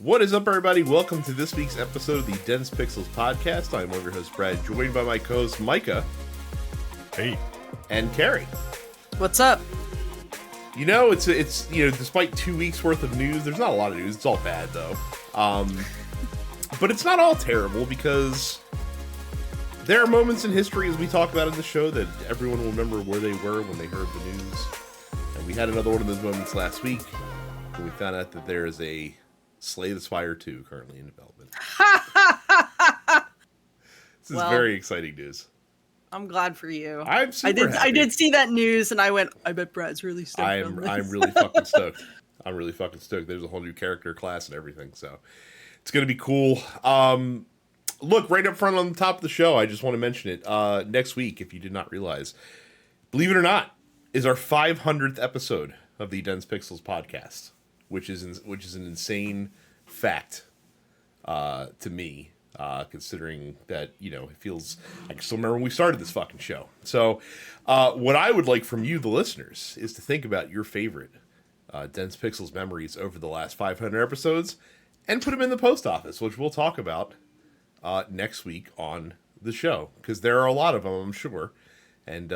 What is up, everybody? Welcome to this week's episode of the Dense Pixels podcast. I'm one of your hosts, Brad, joined by my co-host, Micah. Hey. And Carrie. What's up? You know, it's despite 2 weeks worth of news, there's not a lot of news. It's all bad, though. But it's not all terrible, because there are moments in history, as we talk about in the show, that everyone will remember where they were when they heard the news. And we had another one of those moments last week, when we found out that there is a Slay the Spire 2 currently in development. This is very exciting news. I'm glad for you. I'm super happy. I did see that news, and I went, I bet Brad's really stoked on this. I'm really fucking stoked. I'm really fucking stoked. There's a whole new character class and everything, so it's gonna be cool. Look, right up front on the top of the show, I just want to mention it. Next week, if you did not realize, believe it or not, is our 500th episode of the Dense Pixels podcast, which is an insane fact to me. Considering that, you know, it feels, I can still remember when we started this fucking show. So, what I would like from you, the listeners, is to think about your favorite Dense Pixels memories over the last 500 episodes and put them in the post office, which we'll talk about next week on the show. Because there are a lot of them, I'm sure. And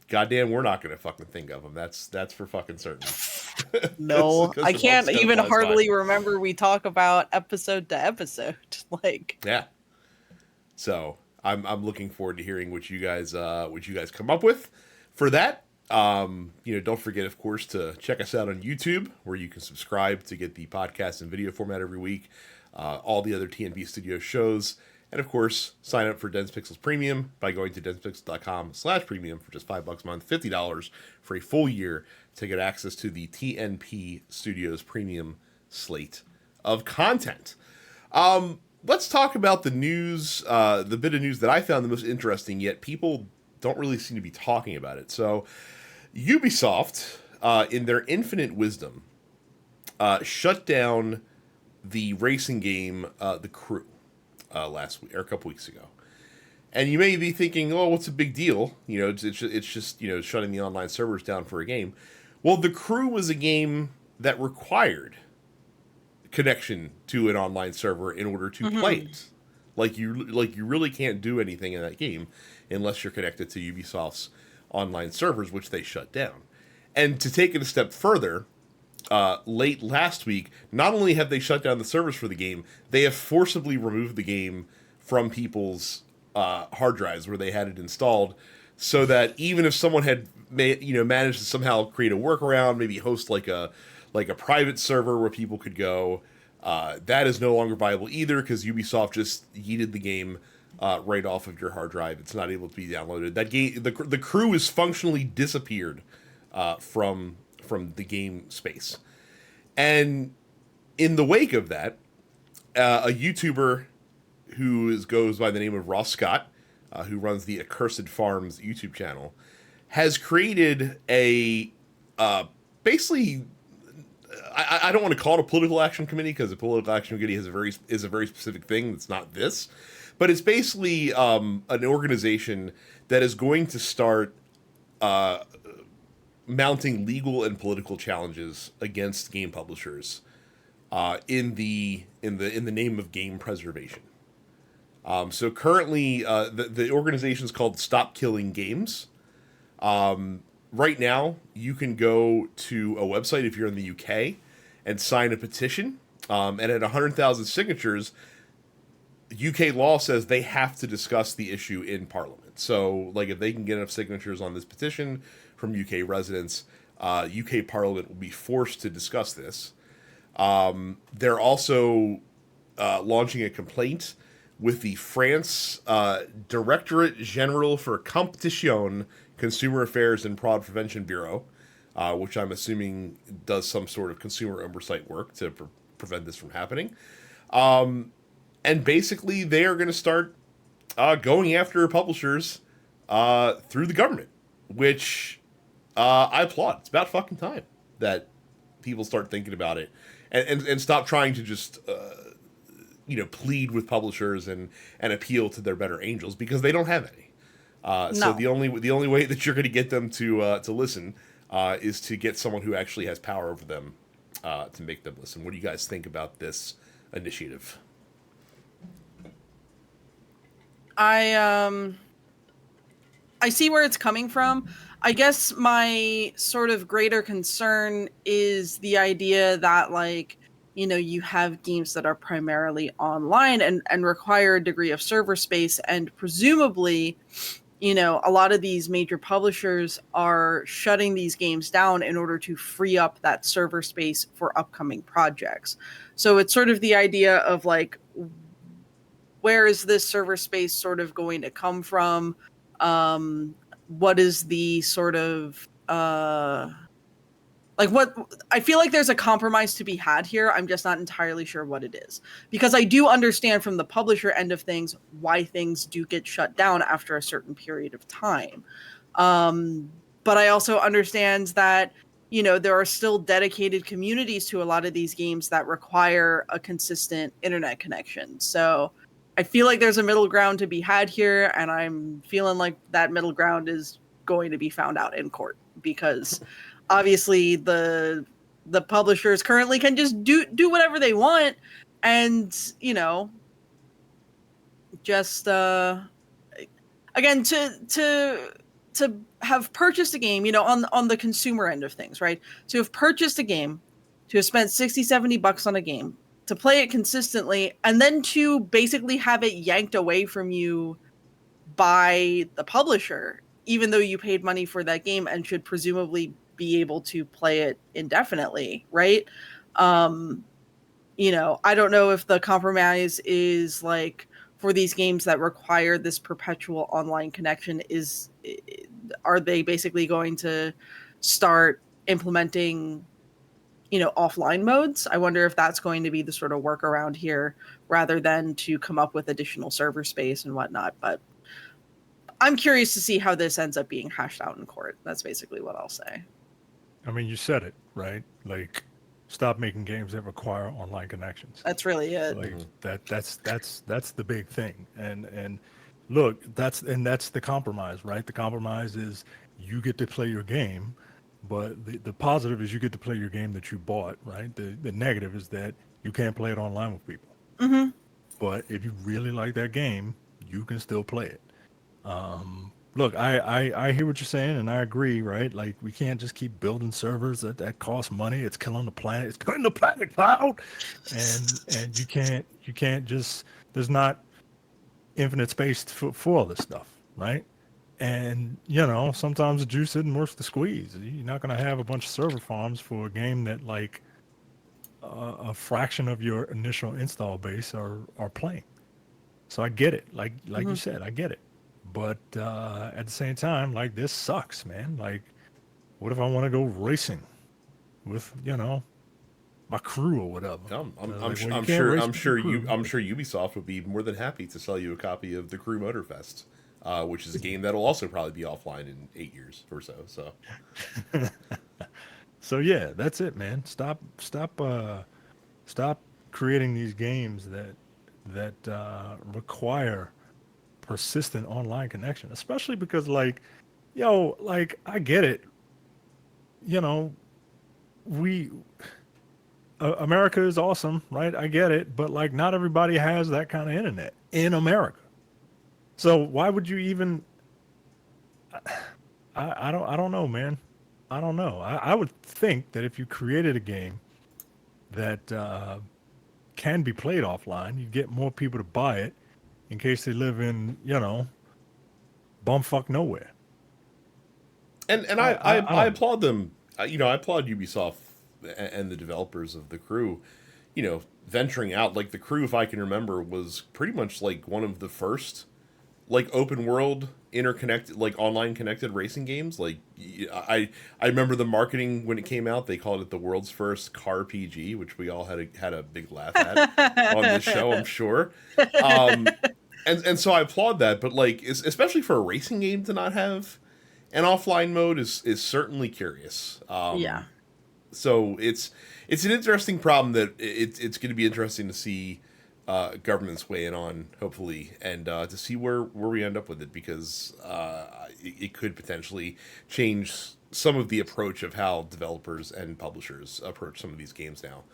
goddamn, we're not going to fucking think of them. That's for fucking certain. No, I can't even hardly remember we talk about episode to episode. Like, yeah. So I'm looking forward to hearing what you guys come up with for that. Don't forget, of course, to check us out on YouTube, where you can subscribe to get the podcast in video format every week. All the other TNB Studio shows. And of course, sign up for Dense Pixels Premium by going to densepixels.com/premium for just $5 a month, $50 for a full year to get access to the TNP Studios Premium slate of content. Let's talk about the news, the bit of news that I found the most interesting, yet people don't really seem to be talking about it. So, Ubisoft, in their infinite wisdom, shut down the racing game, The Crew. Last week or a couple weeks ago, and you may be thinking, "Oh, what's a big deal?" You know, it's just shutting the online servers down for a game. Well, The Crew was a game that required connection to an online server in order to play it. Like you really can't do anything in that game unless you're connected to Ubisoft's online servers, which they shut down. And to take it a step further, late last week, not only have they shut down the servers for the game, they have forcibly removed the game from people's hard drives where they had it installed, so that even if someone had managed to somehow create a workaround, maybe host like a private server where people could go, that is no longer viable either, because Ubisoft just yeeted the game right off of your hard drive. It's not able to be downloaded. That game, the Crew, is functionally disappeared from the game space. And in the wake of that, a YouTuber who goes by the name of Ross Scott, who runs the Accursed Farms YouTube channel, has created a basically, I don't want to call it a political action committee, because a political action committee is a very specific thing that's not this, but it's basically an organization that is going to start mounting legal and political challenges against game publishers in the name of game preservation. So currently, the organization is called Stop Killing Games. Right now, you can go to a website if you're in the UK and sign a petition. And at 100,000 signatures, UK law says they have to discuss the issue in Parliament. So, like, if they can get enough signatures on this petition from UK residents, UK Parliament will be forced to discuss this. They're also launching a complaint with the France Directorate General for Competition, Consumer Affairs and Fraud Prevention Bureau, which I'm assuming does some sort of consumer oversight work to prevent this from happening. And basically, they are going to start going after publishers through the government, which I applaud. It's about fucking time that people start thinking about it and stop trying to just plead with publishers and appeal to their better angels, because they don't have any. No. So the only way that you're going to get them to listen is to get someone who actually has power over them to make them listen. What do you guys think about this initiative. I see where it's coming from. I guess my sort of greater concern is the idea that, like, you have games that are primarily online and require a degree of server space, and presumably, a lot of these major publishers are shutting these games down in order to free up that server space for upcoming projects. So it's sort of the idea of, like, where is this server space sort of going to come from? What is the sort of what I feel like there's a compromise to be had here. I'm just not entirely sure what it is, because I do understand from the publisher end of things why things do get shut down after a certain period of time. But I also understand that, there are still dedicated communities to a lot of these games that require a consistent internet connection. So I feel like there's a middle ground to be had here, and I'm feeling like that middle ground is going to be found out in court, because obviously the publishers currently can just do whatever they want, and just again, to have purchased a game, on the consumer end of things, right? To have purchased a game, to have spent $60-$70 on a game, to play it consistently, and then to basically have it yanked away from you by the publisher, even though you paid money for that game and should presumably be able to play it indefinitely, right? I don't know if the compromise is, like, for these games that require this perpetual online connection, are they basically going to start implementing offline modes? I wonder if that's going to be the sort of workaround here, rather than to come up with additional server space and whatnot. But I'm curious to see how this ends up being hashed out in court. That's basically what I'll say. I mean, you said it, right? Like, stop making games that require online connections. That's really it. Like that's the big thing. And look, that's the compromise, right? The compromise is you get to play your game, but the positive is you get to play your game that you bought, right? The negative is that you can't play it online with people. Mm-hmm. But if you really like that game, you can still play it. Look, I hear what you're saying, and I agree, right? Like, we can't just keep building servers that cost money. It's killing the planet. It's killing the planet, Cloud. And you can't just, there's not infinite space for all this stuff, right? And sometimes the juice isn't worth the squeeze. You're not going to have a bunch of server farms for a game that, like, a fraction of your initial install base are playing. So I get it. Like you said, I get it. But at the same time, like, this sucks, man. Like, what if I want to go racing with my crew or whatever? I'm sure Ubisoft would be more than happy to sell you a copy of The Crew Motorfest, which is a game that'll also probably be offline in 8 years or so. So yeah, that's it, man. Stop creating these games that require persistent online connection, especially because, like, I get it. America is awesome, right? I get it, but, like, not everybody has that kind of internet in America. So why would you even? I don't know, man. I don't know. I would think that if you created a game that can be played offline, you get more people to buy it in case they live in, bumfuck nowhere. And I applaud them. I applaud Ubisoft and the developers of The Crew, venturing out. Like, The Crew, if I can remember, was pretty much like one of the first, like, open world interconnected, like, online connected racing games. Like, I remember the marketing when it came out. They called it the world's first car PG, which we all had a big laugh at on this show, I'm sure. And so I applaud that, but, like, especially for a racing game to not have an offline mode is certainly curious. Yeah. So it's an interesting problem that it's going to be interesting to see governments weigh in on, hopefully, and to see where we end up with it, because it could potentially change some of the approach of how developers and publishers approach some of these games now,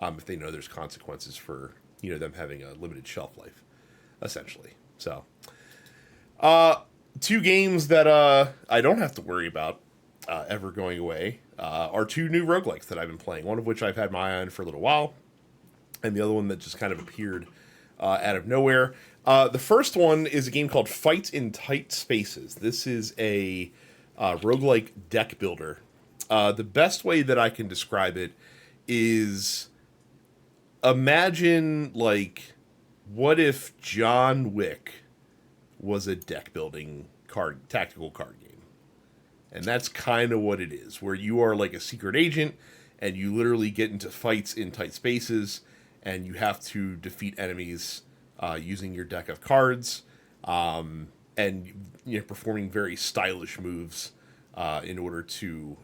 if they know there's consequences for them having a limited shelf life, essentially. So, two games that I don't have to worry about ever going away are two new roguelikes that I've been playing. One of which I've had my eye on for a little while, and the other one that just kind of appeared out of nowhere. The first one is a game called Fight in Tight Spaces. This is a roguelike deck builder. The best way that I can describe it is, imagine, like, what if John Wick was a deck building tactical card game? And that's kind of what it is, where you are like a secret agent and you literally get into fights in tight spaces and you have to defeat enemies using your deck of cards, and performing very stylish moves in order to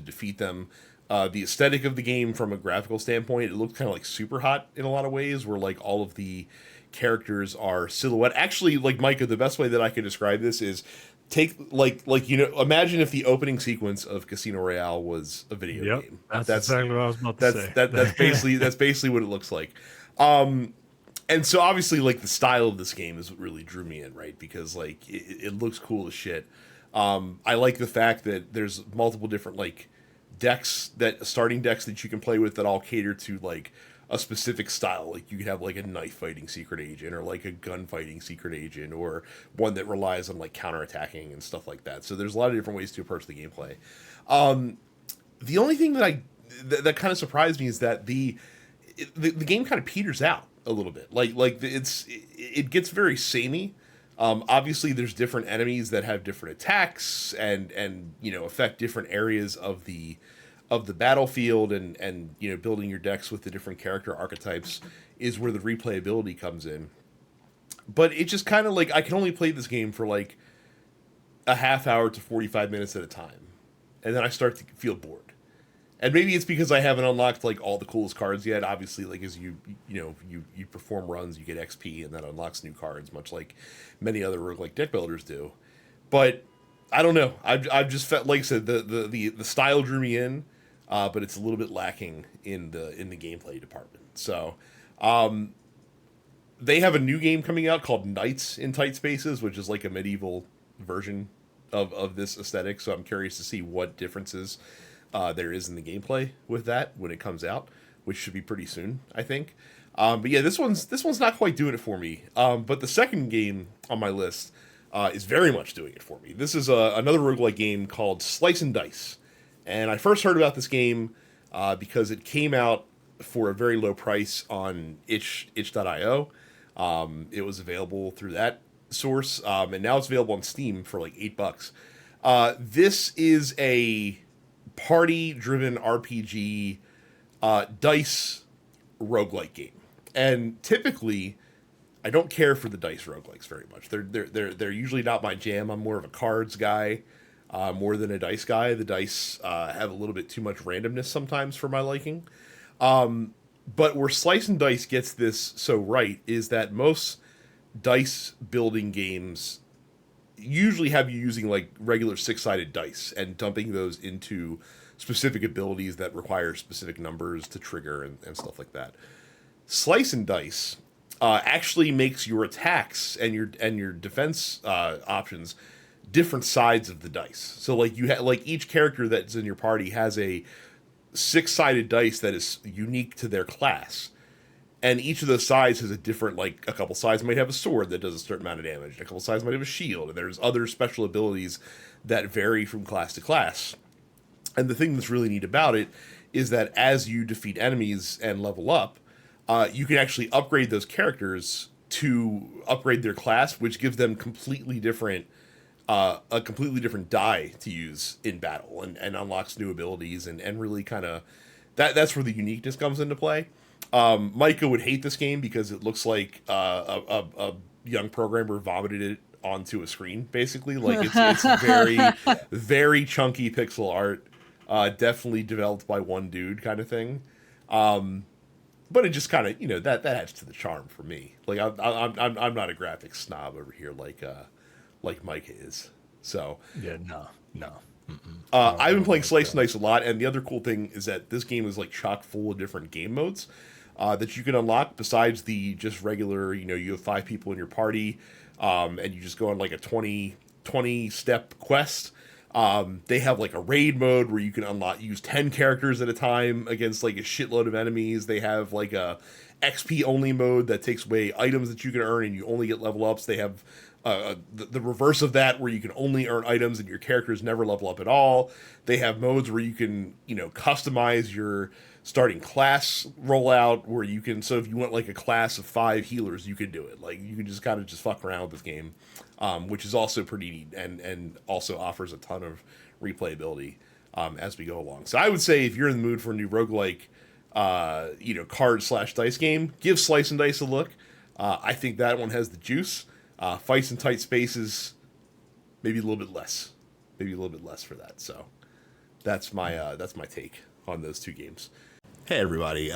defeat them. The aesthetic of the game, from a graphical standpoint, it looks kind of like Super Hot in a lot of ways, where like all of the characters are silhouette. Actually, like, Micah, the best way that I can describe this is take imagine if the opening sequence of Casino Royale was a video game. That's exactly what I was about to say. That's basically what it looks like. And so obviously, like, the style of this game is what really drew me in, right? Because like it looks cool as shit. I like the fact that there's multiple different like starting decks that you can play with that all cater to like a specific style. Like, you could have like a knife fighting secret agent, or like a gun fighting secret agent, or one that relies on like counterattacking and stuff like that. So there's a lot of different ways to approach the gameplay. The only thing that kind of surprised me is that the game kind of peters out a little bit. It gets very samey. Obviously, there's different enemies that have different attacks and affect different areas of the battlefield, and building your decks with the different character archetypes is where the replayability comes in. But it just kind of like, I can only play this game for like a half hour to 45 minutes at a time, and then I start to feel bored. And maybe it's because I haven't unlocked like all the coolest cards yet. Obviously, like, as you perform runs, you get XP, and that unlocks new cards, much like many other roguelike deck builders do. But I don't know. I've just felt, like I said, the style drew me in, but it's a little bit lacking in the gameplay department. So, they have a new game coming out called Knights in Tight Spaces, which is like a medieval version of this aesthetic. So I'm curious to see what differences there is in the gameplay with that when it comes out, which should be pretty soon, I think. But yeah, this one's not quite doing it for me. But the second game on my list is very much doing it for me. This is another roguelike game called Slice and Dice. And I first heard about this game because it came out for a very low price on itch.io. It was available through that source, and now it's available on Steam for like $8. This is a party-driven RPG dice roguelike game, and typically, I don't care for the dice roguelikes very much. They're usually not my jam. I'm more of a cards guy, more than a dice guy. The dice have a little bit too much randomness sometimes for my liking. But where Slice and Dice gets this so right is that most dice building games usually have you using like regular 6-sided dice and dumping those into specific abilities that require specific numbers to trigger and stuff like that. Slice and Dice actually makes your attacks and your defense options different sides of the dice. So like like each character that's in your party has a 6-sided dice that is unique to their class. And each of those sides has a different, like, a couple sides might have a sword that does a certain amount of damage. A couple sides might have a shield. And there's other special abilities that vary from class to class. And the thing that's really neat about it is that as you defeat enemies and level up, you can actually upgrade those characters to upgrade their class, which gives them a completely different die to use in battle, and unlocks new abilities, and really kind of that's where the uniqueness comes into play. Micah would hate this game because it looks like a young programmer vomited it onto a screen, basically. Like, it's very, very chunky pixel art, definitely developed by one dude kind of thing. But it just kind of, that adds to the charm for me. Like, I'm not a graphics snob over here like Micah is. So yeah, no. I've been playing Slice and Dice a lot, and the other cool thing is that this game is like chock full of different game modes. that you can unlock besides the just regular, you have 5 people in your party, and you just go on like a 20 step quest. They have like a raid mode where you can use 10 characters at a time against like a shitload of enemies. They have like a XP only mode that takes away items that you can earn and you only get level ups. They have the reverse of that where you can only earn items and your characters never level up at all. They have modes where you can, customize your starting class rollout where you can, so if you want like a class of 5 healers, you can do it. Like you can just kind of just fuck around with this game, which is also pretty neat and also offers a ton of replayability as we go along. So I would say if you're in the mood for a new roguelike, card/dice game, give Slice and Dice a look. I think that one has the juice. Fights in tight spaces, maybe a little bit less. Maybe a little bit less for that. So that's my take on those 2 games. Hey everybody,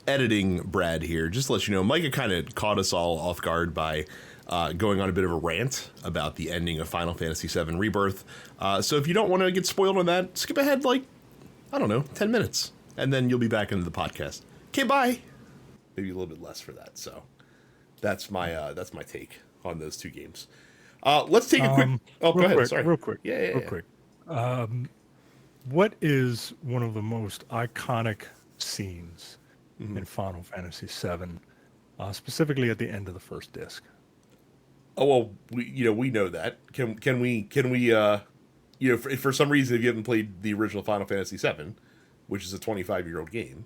editing Brad here. Just to let you know, Micah kind of caught us all off guard by going on a bit of a rant about the ending of Final Fantasy VII Rebirth. So if you don't want to get spoiled on that, skip ahead 10 minutes, and then you'll be back into the podcast. Okay, bye. Maybe a little bit less for that. So that's my take on those 2 games. Let's take a quick. Oh, go ahead. Sorry. Real quick. Yeah. Quick. What is one of the most iconic scenes in Final Fantasy VII, specifically at the end of the first disc? Oh well, we know that. Can we for some reason, if you haven't played the original Final Fantasy VII, which is a 25-year-old game,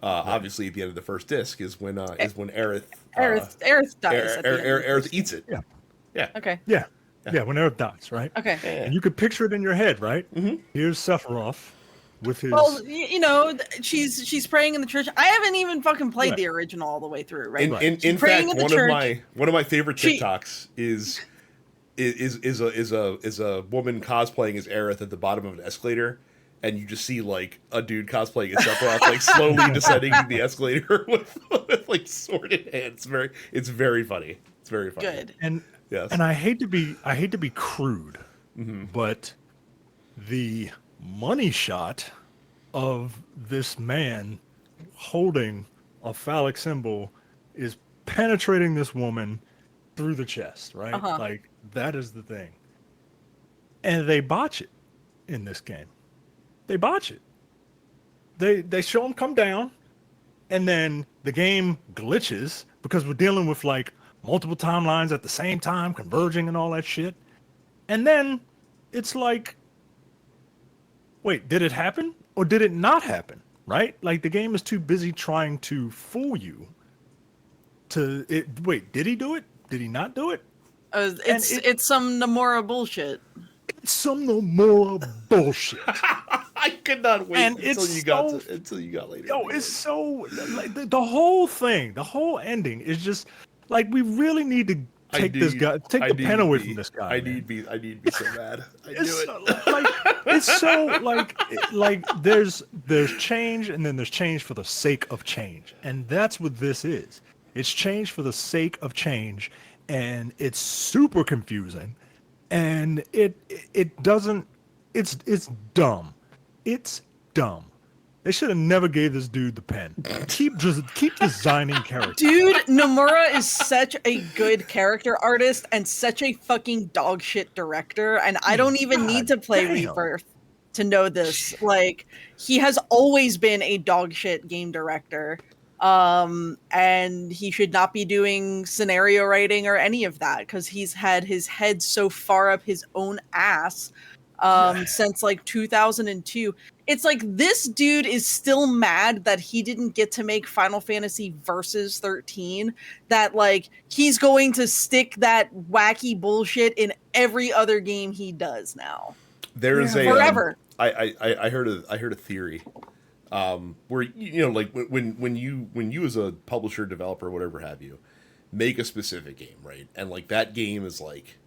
obviously at the end of the first disc is when Aerith dies. Aerith eats it. Yeah. Okay. Yeah. When Aerith dies, right? Okay. And you could picture it in your head, right? Mm-hmm. Here's Sephiroth with his. Well, she's praying in the church. I haven't even fucking played the original all the way through, right? In fact, one of my favorite TikToks is a woman cosplaying as Aerith at the bottom of an escalator, and you just see like a dude cosplaying as Sephiroth like slowly descending the escalator with like sword in hand. It's very funny. It's very funny. Good. Yes. And I hate to be crude, but the money shot of this man holding a phallic symbol is penetrating this woman through the chest, right? Uh-huh. Like that is the thing. And they botch it in this game. They botch it. They show him come down, and then the game glitches because we're dealing with like multiple timelines at the same time, converging and all that shit. And then it's like, wait, did it happen or did it not happen? Right? Like the game is too busy trying to fool you. Wait, did he do it? Did he not do it? It's some Nomura bullshit. It's some Nomura bullshit. I could not wait until you got later. Yo, it's so like the whole thing, the whole ending is just like we really need to take the pen away from this guy. I need to be so mad. It's so like there's change and then there's change for the sake of change, and that's what this is. It's change for the sake of change, and it's super confusing, and it doesn't. It's dumb. It's dumb. They should have never gave this dude the pen. Keep designing characters. Dude, Nomura is such a good character artist and such a fucking dog shit director, and I don't even need to play Rebirth to know this. Like, he has always been a dog shit game director. And he should not be doing scenario writing or any of that because he's had his head so far up his own ass since like 2002. It's like this dude is still mad that he didn't get to make Final Fantasy Versus 13, that like he's going to stick that wacky bullshit in every other game he does now. There is forever. I heard a theory where like when you as a publisher, developer, whatever have you, make a specific game, right? And like that game is like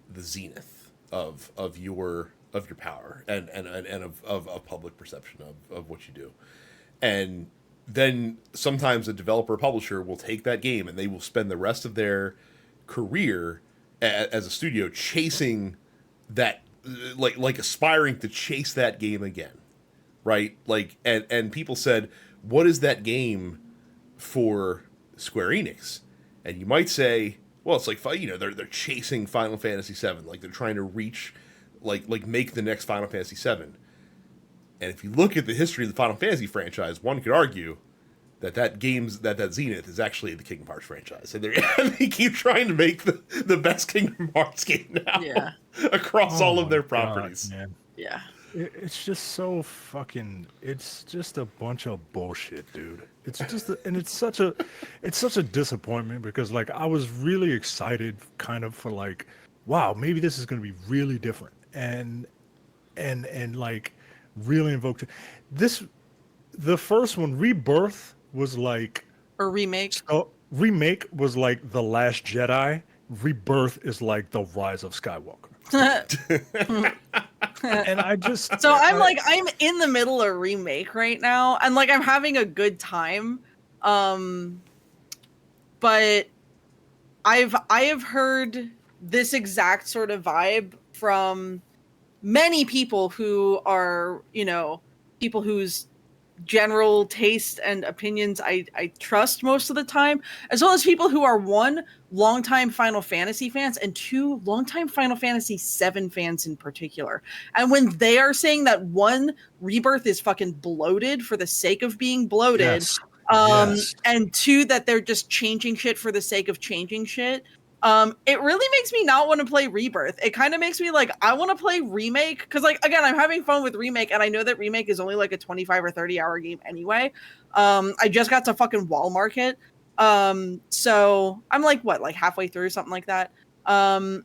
the zenith of your power and of public perception of what you do. And then sometimes a developer publisher will take that game and they will spend the rest of their career as a studio chasing that, like aspiring to chase that game again, right? Like, and people said, what is that game for Square Enix. And you might say, well, it's like, you know, they're chasing Final Fantasy VII, like they're trying to reach, like make the next Final Fantasy VII. And if you look at the history of the Final Fantasy franchise, one could argue that that Zenith is actually the Kingdom Hearts franchise, and they keep trying to make the best Kingdom Hearts game now, Yeah. across all of their God, properties. man. Yeah. It's just so fucking. It's just a bunch of bullshit, dude. It's just, and it's such a disappointment because like I was really excited, kind of for like, wow, maybe this is going to be really different, and like really invoke this. The first one, Rebirth, was like Or remake. remake was like The Last Jedi. Rebirth is like The Rise of Skywalker. And I just So I'm in the middle of remake right now, and like I'm having a good time. But I have heard this exact sort of vibe from many people who are, you know, people whose general taste and opinions I trust most of the time, as well as people who are one, longtime Final Fantasy fans, and two, longtime Final Fantasy VII fans in particular. And when they are saying that one, Rebirth is fucking bloated for the sake of being bloated, Yes. Yes. and two, that they're just changing shit for the sake of changing shit. It really makes me not want to play Rebirth. It kind of makes me like, I want to play Remake, because like, again, I'm having fun with Remake, and I know that Remake is only like a 25 or 30 hour game anyway. I just got to fucking wall market. So I'm like, what, like halfway through, something like that. But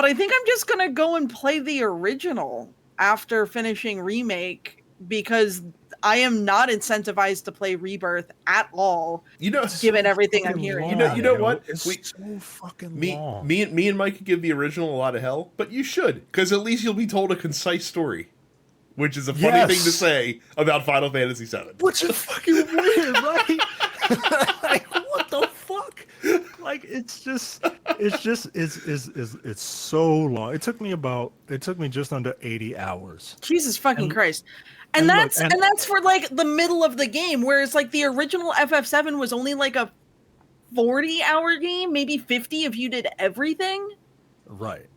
I think I'm just gonna go and play the original after finishing Remake, because I am not incentivized to play Rebirth at all, You know, given everything I'm Fucking hearing. You know what? It's We- so fucking me long. me and Mike could give the original a lot of hell, but you should, because at least you'll be told a concise story, which is a funny Yes. thing to say about Final Fantasy VII. Which is fucking weird, right? Like, what the fuck? Like, it's so long. It took me just under 80 hours. Jesus fucking And- Christ. and And look, that's and- and that's for like the middle of the game, whereas like the original FF7 was only like a 40-hour game, maybe 50 if you did everything. Right.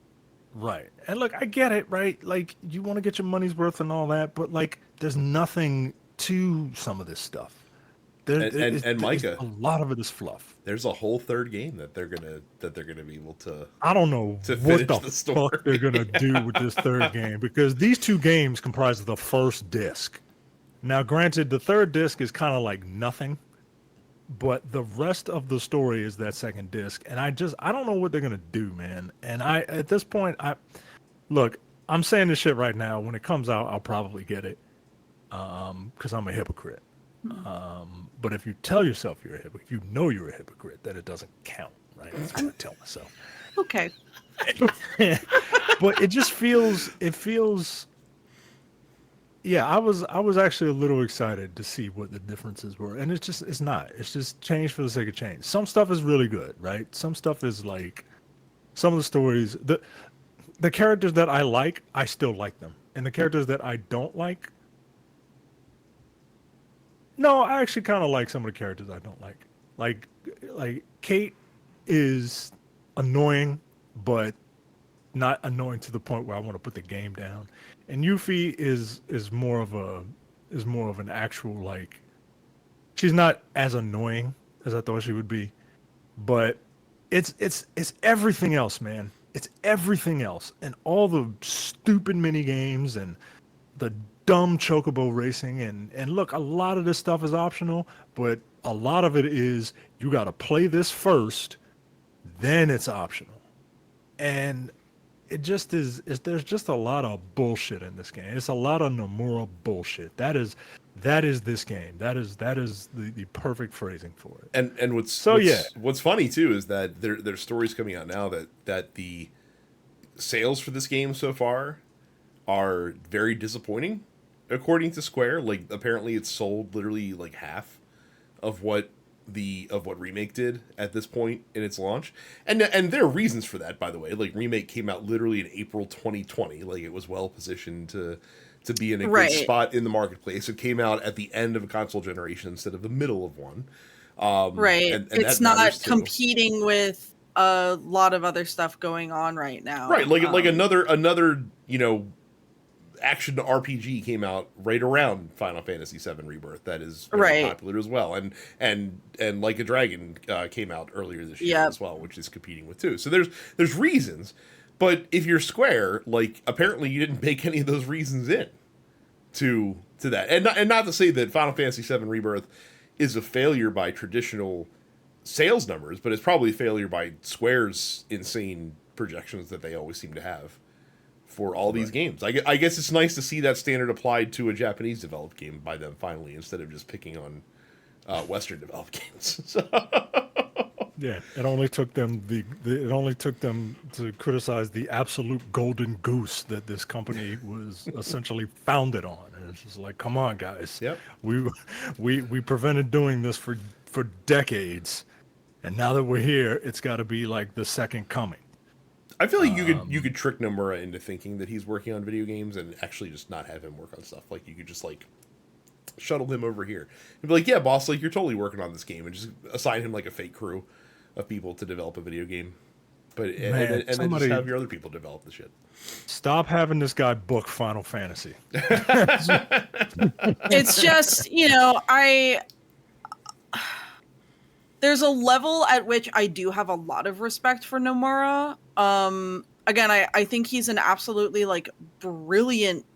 Right. And look, I get it, right? Like, you want to get your money's worth and all that, but like, there's nothing to some of this stuff. And Micah, a lot of it is fluff. there's a whole third game that they're gonna be able to. I don't know To what finish the the story. fuck they're gonna do with this third game, because these two games comprise of the first disc. Now, granted, the third disc is kind of like nothing, but the rest of the story is that second disc, and I don't know what they're gonna do, man. And at this point, look, I'm saying this shit right now. When it comes out, I'll probably get it, because I'm a hypocrite. But if you tell yourself you're a hypocrite, you know you're a hypocrite, that it doesn't count, right? That's what I tell myself. Okay. But it feels yeah, I was actually a little excited to see what the differences were, and it's just change for the sake of change. Some stuff is really good, right? Some stuff is like, some of the stories, the characters that I like, I still like them, and the characters that I don't like, no, I actually kind of like some of the characters I don't like. Like Kate is annoying, but not annoying to the point where I want to put the game down. And Yuffie is more of an actual, like, she's not as annoying as I thought she would be, but it's everything else, man. It's everything else, and all the stupid mini games and the dumb chocobo racing, and look, a lot of this stuff is optional, but a lot of it is, you got to play this first, then it's optional. And it just is there's just a lot of bullshit in this game. It's a lot of Nomura bullshit. That is this game. That is the perfect phrasing for it. And what's funny too is that there's stories coming out now that the sales for this game so far are very disappointing, according to Square. Like, apparently it's sold literally like half of what Remake did at this point in its launch. And there are reasons for that, by the way. Like, Remake came out literally in April 2020. Like, it was well positioned to to be in a Right. good spot in the marketplace. It came out at the end of a console generation instead of the middle of one. Right. And It's that not matters too. competing with a lot of other stuff going on right now. Right, like another action RPG came out right around Final Fantasy VII Rebirth that is very popular as well, and Like a Dragon came out earlier this year as well, which is competing with too. So there's reasons, but if you're Square, like apparently you didn't bake any of those reasons in to that, and not to say that Final Fantasy VII Rebirth is a failure by traditional sales numbers, but it's probably a failure by Square's insane projections that they always seem to have for all these games. I guess it's nice to see that standard applied to a Japanese developed game by them finally, instead of just picking on Western developed games. So. Yeah, it only took them to criticize the absolute golden goose that this company was essentially founded on, and it's just like, come on, guys. Yep. We prevented doing this for decades, and now that we're here, it's got to be like the second coming. I feel like you could trick Nomura into thinking that he's working on video games and actually just not have him work on stuff. Like you could just like shuttle him over here and be like, yeah, boss, like you're totally working on this game, and just assign him like a fake crew of people to develop a video game. But and then just have your other people develop the shit. Stop having this guy book Final Fantasy. It's just, there's a level at which I do have a lot of respect for Nomura. Again, I think he's an absolutely like brilliant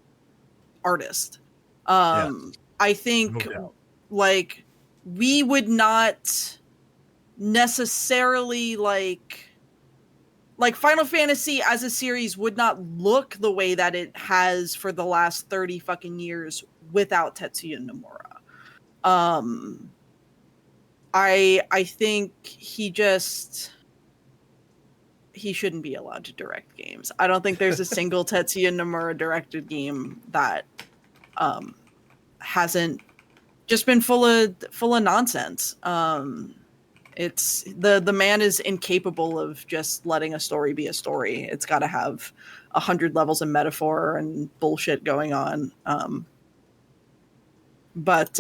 artist. Yes. I think No like we would not necessarily like Final Fantasy as a series would not look the way that it has for the last 30 fucking years without Tetsuya Nomura. I think he shouldn't be allowed to direct games. I don't think there's a single Tetsuya Nomura directed game that hasn't just been full of nonsense. It's the man is incapable of just letting a story be a story. It's got to have 100 levels of metaphor and bullshit going on. But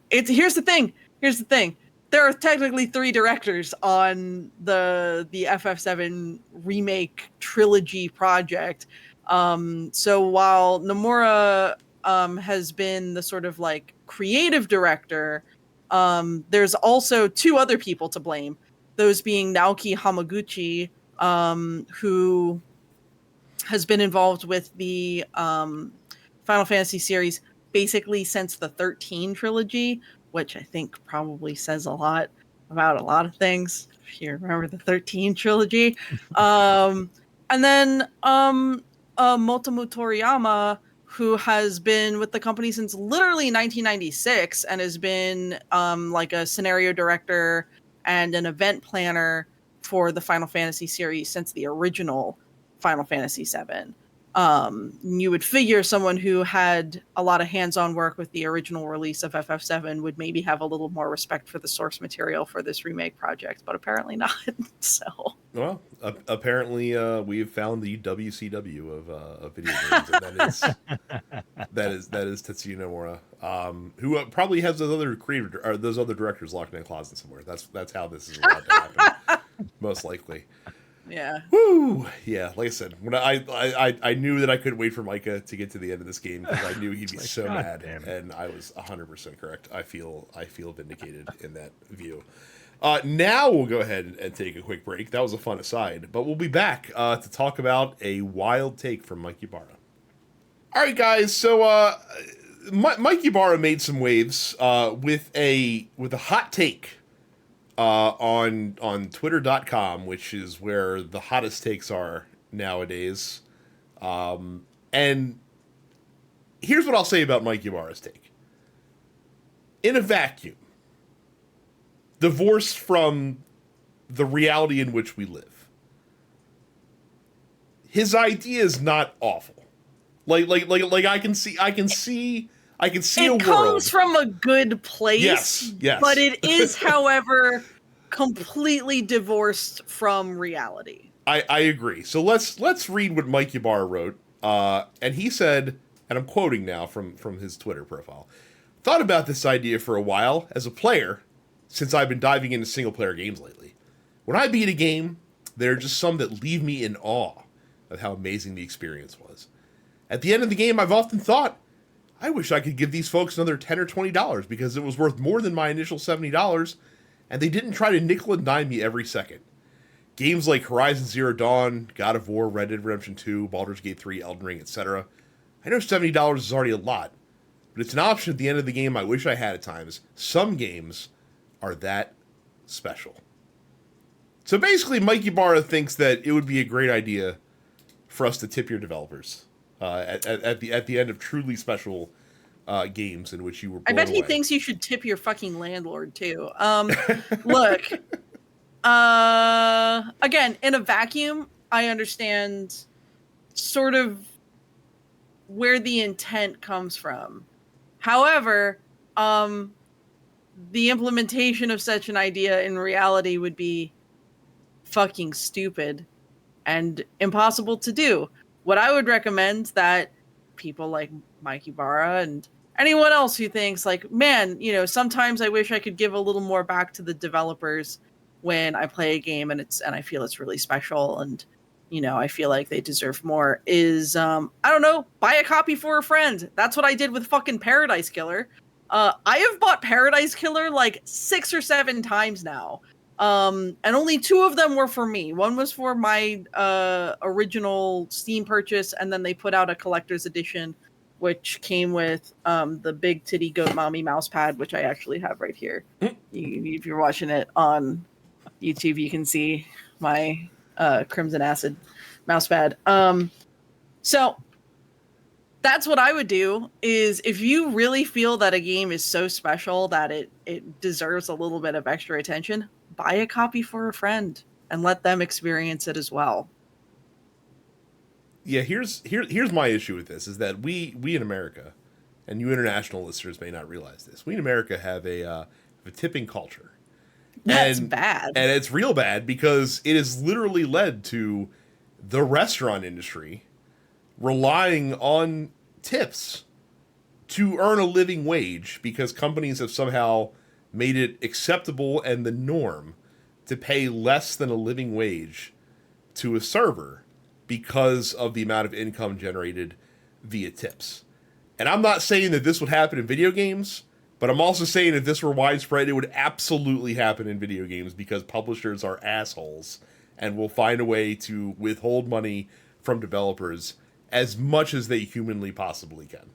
here's the thing. There are technically 3 directors on the FF7 remake trilogy project. So while Nomura has been the sort of like creative director, there's also 2 other people to blame. Those being Naoki Hamaguchi, who has been involved with the Final Fantasy series basically since the 13 trilogy, which I think probably says a lot about a lot of things, if you remember the 13 trilogy. And then Motomu Toriyama, who has been with the company since literally 1996 and has been like a scenario director and an event planner for the Final Fantasy series since the original Final Fantasy VII. You would figure someone who had a lot of hands-on work with the original release of FF7 would maybe have a little more respect for the source material for this remake project, but apparently not. So, well, apparently we've found the WCW of video games, and that is Tetsuya Nomura, who probably has those other directors locked in a closet somewhere. That's how this is allowed to happen, most likely. Yeah. Woo! Yeah, like I said, when I knew that I couldn't wait for Micah to get to the end of this game because I knew he'd be so mad, and I was 100% correct. I feel vindicated in that view. Now we'll go ahead and take a quick break. That was a fun aside, but we'll be back to talk about a wild take from Mike Ybarra. All right, guys. So Mike Ybarra made some waves with a hot take. On Twitter.com, which is where the hottest takes are nowadays. And here's what I'll say about Mike Ybarra's take. In a vacuum, divorced from the reality in which we live, his idea is not awful. Like I can see a world. It comes from a good place. Yes. But it is, however, completely divorced from reality. I agree. So let's read what Mike Ybarra wrote. And he said, and I'm quoting now from his Twitter profile, thought about this idea for a while as a player since I've been diving into single-player games lately. When I beat a game, there are just some that leave me in awe of how amazing the experience was. At the end of the game, I've often thought, I wish I could give these folks another $10 or $20 because it was worth more than my initial $70, and they didn't try to nickel and dime me every second. Games like Horizon Zero Dawn, God of War, Red Dead Redemption 2, Baldur's Gate 3, Elden Ring, etc. I know $70 is already a lot, but it's an option at the end of the game I wish I had at times. Some games are that special. So basically, Mikey Barra thinks that it would be a great idea for us to tip your developers at the end of truly special games in which you were blown I bet he away. thinks you should tip your fucking landlord too. Look, again, in a vacuum, I understand sort of where the intent comes from. However, the implementation of such an idea in reality would be fucking stupid and impossible to do. What I would recommend that people like Mikey Barra and anyone else who thinks like, man, you know, sometimes I wish I could give a little more back to the developers when I play a game and I feel it's really special and, you know, I feel like they deserve more is, I don't know, buy a copy for a friend. That's what I did with fucking Paradise Killer. I have bought Paradise Killer like 6 or 7 times now. And only 2 of them were for me. One was for my original Steam purchase, and then they put out a collector's edition, which came with the big titty goat mommy mouse pad, which I actually have right here. If you're watching it on YouTube, you can see my Crimson Acid mouse pad. So that's what I would do is if you really feel that a game is so special that it deserves a little bit of extra attention, buy a copy for a friend and let them experience it as well. Yeah, here's my issue with this is that we in America, and you international listeners may not realize this, we in America have a tipping culture. That's bad. And it's real bad because it has literally led to the restaurant industry relying on tips to earn a living wage because companies have somehow made it acceptable and the norm to pay less than a living wage to a server because of the amount of income generated via tips. And I'm not saying that this would happen in video games, but I'm also saying if this were widespread, it would absolutely happen in video games because publishers are assholes and will find a way to withhold money from developers as much as they humanly possibly can.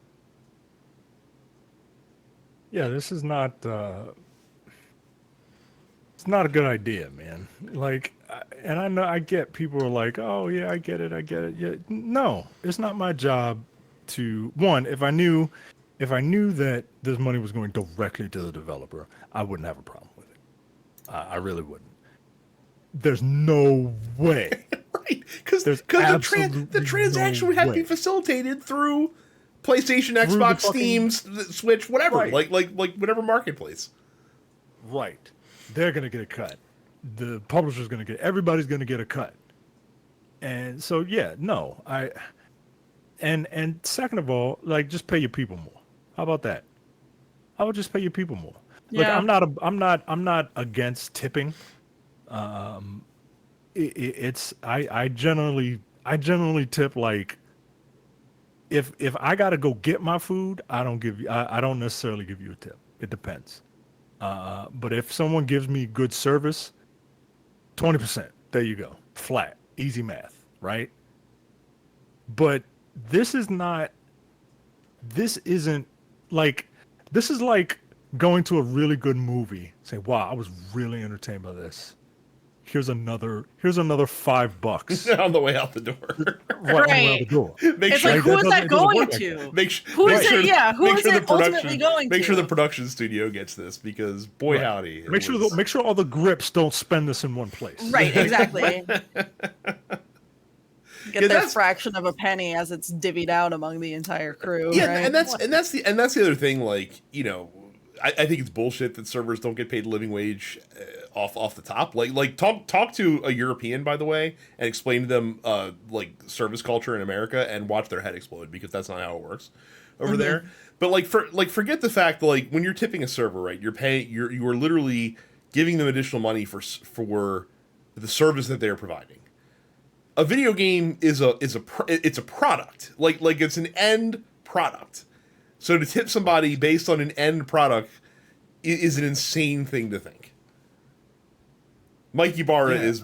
Yeah, this is not. It's not a good idea, man. Like, and I know I get people are like, "Oh yeah, I get it. Yeah, no, it's not my job to one. If I knew that this money was going directly to the developer, I wouldn't have a problem with it. I really wouldn't. There's no way. Right, because the transaction no would have to way. be facilitated through PlayStation, Through Xbox, the fucking- Steam, Switch, whatever, Right. like whatever marketplace. Right. They're going to get a cut. The publisher's going to get, everybody's going to get a cut. And so, yeah, no, and second of all, like, just pay your people more. How about that? I would just pay your people more. Look, Yeah. I'm not against tipping. I generally tip like, if I got to go get my food, I don't necessarily give you a tip. It depends. But if someone gives me good service, 20%. There you go. Flat. Easy math, right? But this is like going to a really good movie. Say, wow, I was really entertained by this. Here's another $5 On the way out the door. right out the door. Make It's sure like, who is that going like to? that. Who is sure- it? Yeah, who make is sure it the production- ultimately going Make to? sure the production studio gets this because boy howdy. it Make sure all the grips don't spend this in one place. Right, exactly. Get their that's- fraction of a penny as it's divvied out among the entire crew. Yeah, right? and that's the other thing. Like, you know, I think it's bullshit that servers don't get paid a living wage. off the top. Like talk to a European, by the way, and explain to them like service culture in America, and watch their head explode, because that's not how it works over there. But forget the fact that, like, when you're tipping a server, right, you are literally giving them additional money for the service that they're providing. A video game it's a product. Like it's an end product. So to tip somebody based on an end product is an insane thing to think. Mikey Barra is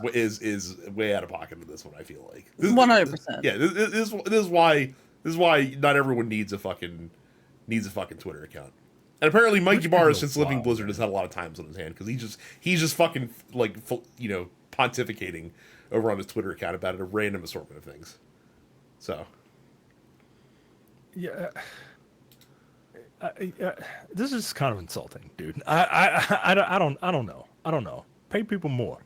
way out of pocket with this one, I feel like. 100%. Yeah, this is why not everyone needs a fucking Twitter account. And apparently Mikey Barra, since leaving Blizzard, has had a lot of times on his hand, because he's just fucking, like, pontificating over on his Twitter account about a random assortment of things. So, yeah, this is kind of insulting, dude. I don't know. Pay people more.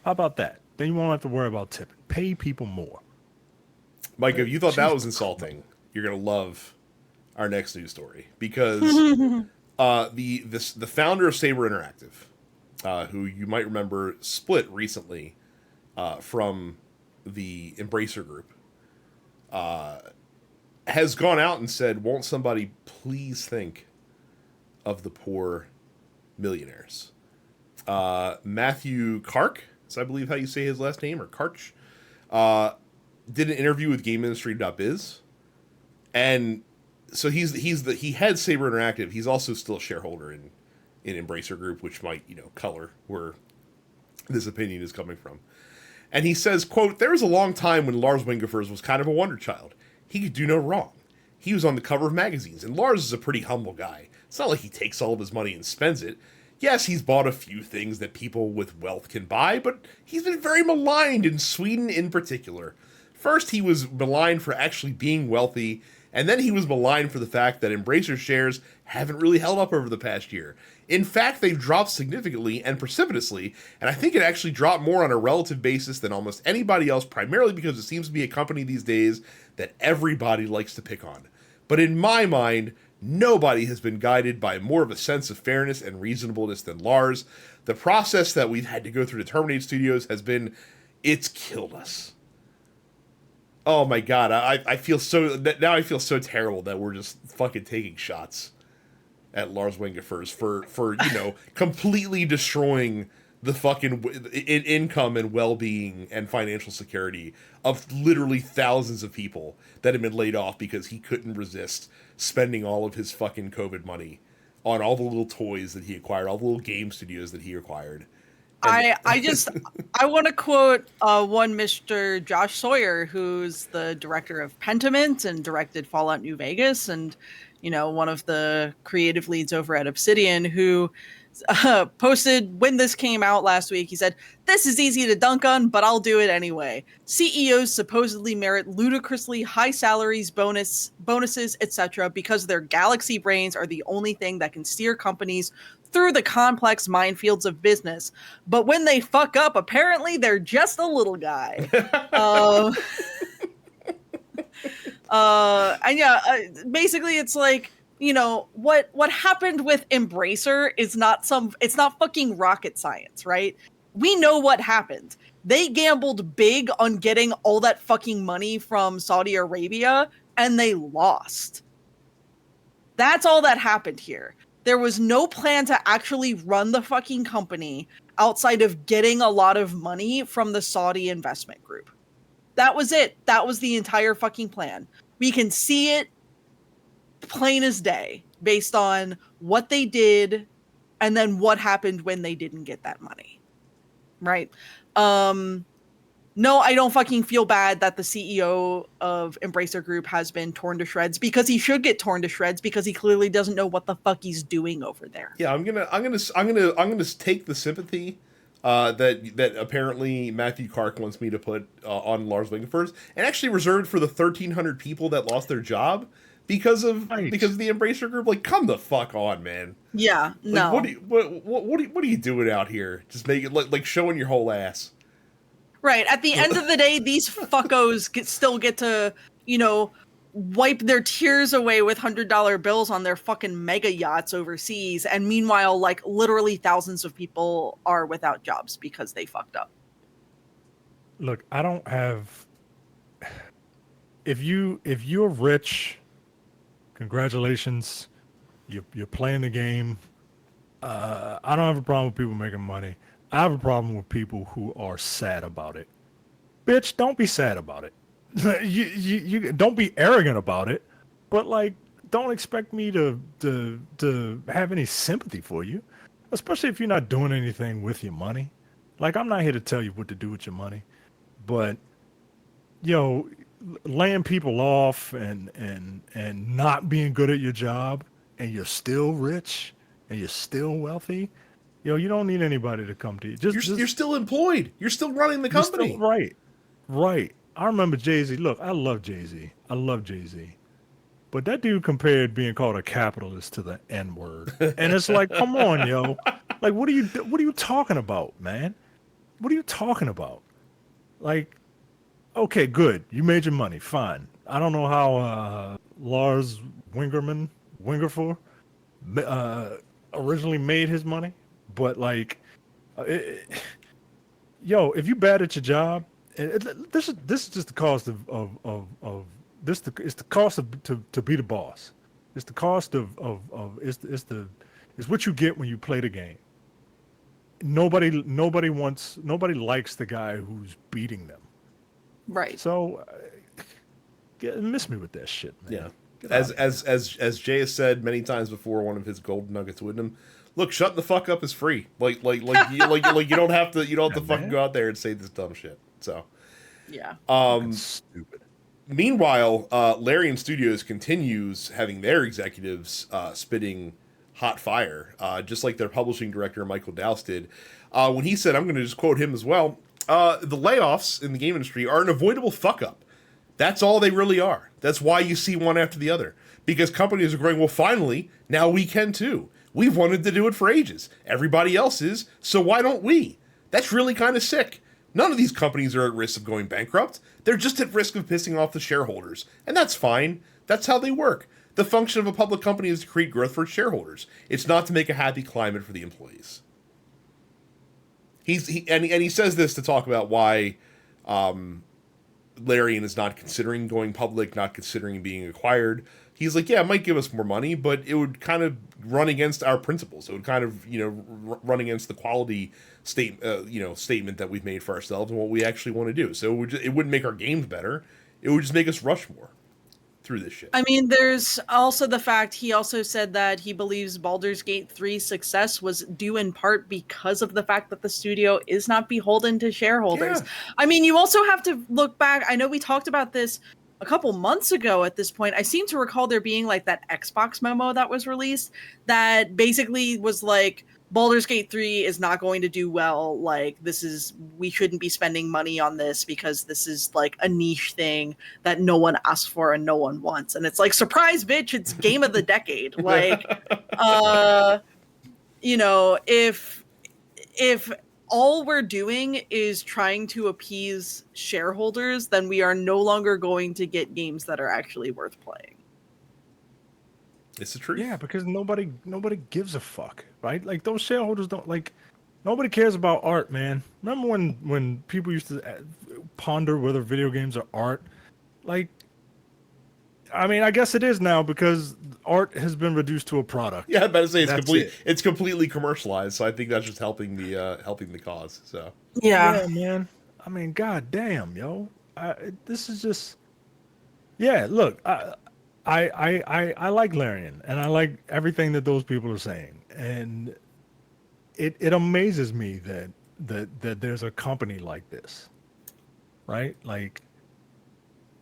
How about that? Then you won't have to worry about tipping. Pay people more. Mike, if you thought that was insulting, you're gonna love our next news story, because the founder of Saber Interactive, who you might remember split recently from the Embracer Group, has gone out and said, "Won't somebody please think of the poor millionaires?" Matthew Karch, is I believe how you say his last name, or Karch, did an interview with GameIndustry.biz, and so he heads Saber Interactive. He's also still a shareholder in Embracer Group, which might color where this opinion is coming from. And he says, quote, "There was a long time when Lars Wingefors was kind of a wonder child. He could do no wrong. He was on the cover of magazines, and Lars is a pretty humble guy. It's not like he takes all of his money and spends it. Yes, he's bought a few things that people with wealth can buy, but he's been very maligned in Sweden in particular. First, he was maligned for actually being wealthy, and then he was maligned for the fact that Embracer shares haven't really held up over the past year. In fact, they've dropped significantly and precipitously, and I think it actually dropped more on a relative basis than almost anybody else, primarily because it seems to be a company these days that everybody likes to pick on. But in my mind, nobody has been guided by more of a sense of fairness and reasonableness than Lars. The process that we've had to go through to terminate studios it's killed us." Oh my god, I feel so terrible that we're just fucking taking shots at Lars Wingefors for completely destroying the fucking income and well-being and financial security of literally thousands of people that have been laid off because he couldn't resist spending all of his fucking COVID money on all the little toys that he acquired, all the little game studios that he acquired. I want to quote one Mr. Josh Sawyer, who's the director of Pentiment and directed Fallout New Vegas, and one of the creative leads over at Obsidian, who posted when this came out last week. He said, "This is easy to dunk on, but I'll do it anyway. CEOs supposedly merit ludicrously high salaries, bonuses, etc. because their galaxy brains are the only thing that can steer companies through the complex minefields of business. But when they fuck up, apparently they're just a little guy." Basically it's like, what happened with Embracer is it's not fucking rocket science, right? We know what happened. They gambled big on getting all that fucking money from Saudi Arabia, and they lost. That's all that happened here. There was no plan to actually run the fucking company outside of getting a lot of money from the Saudi investment group. That was it. That was the entire fucking plan. We can see it plain as day based on what they did and then what happened when they didn't get that money. Right? No, I don't fucking feel bad that the CEO of Embracer Group has been torn to shreds, because he should get torn to shreds, because he clearly doesn't know what the fuck he's doing over there. Yeah, I'm gonna take the sympathy that apparently Matthew Karch wants me to put on Lars Wingefors, and actually reserved for the 1,300 people that lost their job because of the Embracer Group. Like, come the fuck on, man. Yeah, no. What are you doing out here? Just make it like showing your whole ass. Right. At the end of the day, these fuckos still get to, wipe their tears away with $100 bills on their fucking mega yachts overseas, and meanwhile, like, literally thousands of people are without jobs because they fucked up. Look, I don't have. If you're rich, congratulations. You're playing the game. I don't have a problem with people making money. I have a problem with people who are sad about it. Bitch, don't be sad about it. you don't be arrogant about it, but like, don't expect me to have any sympathy for you, especially if you're not doing anything with your money. Like, I'm not here to tell you what to do with your money, but laying people off and not being good at your job, and you're still rich and you're still wealthy. You don't need anybody to come to you. You're still employed. You're still running the company. Right. I remember Jay-Z. Look, I love Jay-Z. But that dude compared being called a capitalist to the N-word. And it's like, come on, yo. Like, what are you talking about, man? What are you talking about? Like, okay, good. You made your money. Fine. I don't know how Lars Wingerfor originally made his money, but like, if you're bad at your job, this is just the cost of this. It's the cost to be the boss. It's the cost of it's what you get when you play the game. Nobody likes the guy who's beating them. Right. So, miss me with that shit, man. Yeah. As Jay has said many times before, one of his gold nuggets with him. Look, shut the fuck up is free. Like you don't have to fucking go out there and say this dumb shit. So, yeah. Stupid. Meanwhile, Larian Studios continues having their executives spitting hot fire, just like their publishing director Michael Dowse did, when he said, I'm going to just quote him as well. The layoffs in the game industry are an avoidable fuck up. That's all they really are. That's why you see one after the other. Because companies are going, well, finally, now we can too. We've wanted to do it for ages. Everybody else is, so why don't we? That's really kind of sick. None of these companies are at risk of going bankrupt. They're just at risk of pissing off the shareholders. And that's fine. That's how they work. The function of a public company is to create growth for its shareholders. It's not to make a happy climate for the employees. He says this to talk about why Larian is not considering going public, not considering being acquired. He's like, yeah, it might give us more money, but it would kind of run against our principles. It would kind of, run against the quality statement that we've made for ourselves and what we actually want to do. So it wouldn't make our games better. It would just make us rush more through this shit. I mean, there's also the fact he also said that he believes Baldur's Gate 3's success was due in part because of the fact that the studio is not beholden to shareholders. Yeah. I mean, you also have to look back. I know we talked about this a couple months ago at this point. I seem to recall there being like that Xbox memo that was released that basically was like, Baldur's Gate 3 is not going to do well. Like, we shouldn't be spending money on this because this is like a niche thing that no one asked for and no one wants. And it's like, surprise, bitch, it's game of the decade. Like, if all we're doing is trying to appease shareholders, then we are no longer going to get games that are actually worth playing. It's the truth. Yeah, because nobody gives a fuck, right? Like, those shareholders don't, like, nobody cares about art, man. Remember when people used to ponder whether video games are art? Like, I mean, I guess it is now because art has been reduced to a product. Yeah, I better say it's completely commercialized. So I think that's just helping the cause. So yeah, man. I mean, god damn, yo, this is just, yeah. Look, I like Larian, and I like everything that those people are saying, and it amazes me that there's a company like this, right? Like,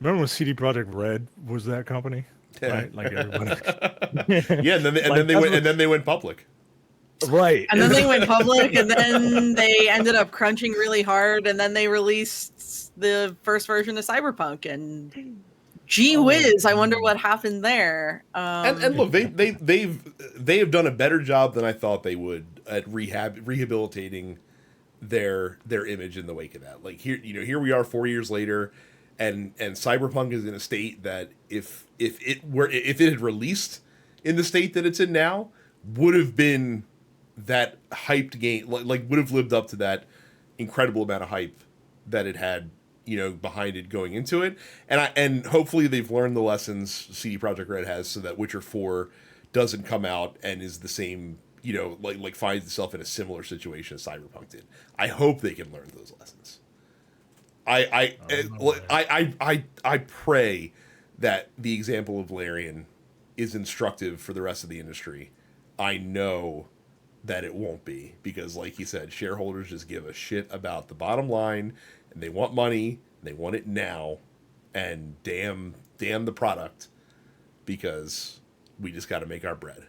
remember when CD Projekt Red was that company, right? Like, everybody. Yeah, and then they went public. Right. And then they went public, and then they ended up crunching really hard, and then they released the first version of Cyberpunk, and gee whiz, I wonder what happened there. And look, they have done a better job than I thought they would at rehabilitating their image in the wake of that. Like, here we are 4 years later. and Cyberpunk is in a state that if it had released in the state that it's in now, would have been that hyped game, like would have lived up to that incredible amount of hype that it had, behind it going into it. And hopefully they've learned the lessons CD Projekt Red has, so that Witcher 4 doesn't come out and is the same, like finds itself in a similar situation as Cyberpunk did. I hope they can learn those lessons. I pray that the example of Larian is instructive for the rest of the industry. I know that it won't be, because like you said, shareholders just give a shit about the bottom line, and they want money, and they want it now, and damn the product, because we just got to make our bread.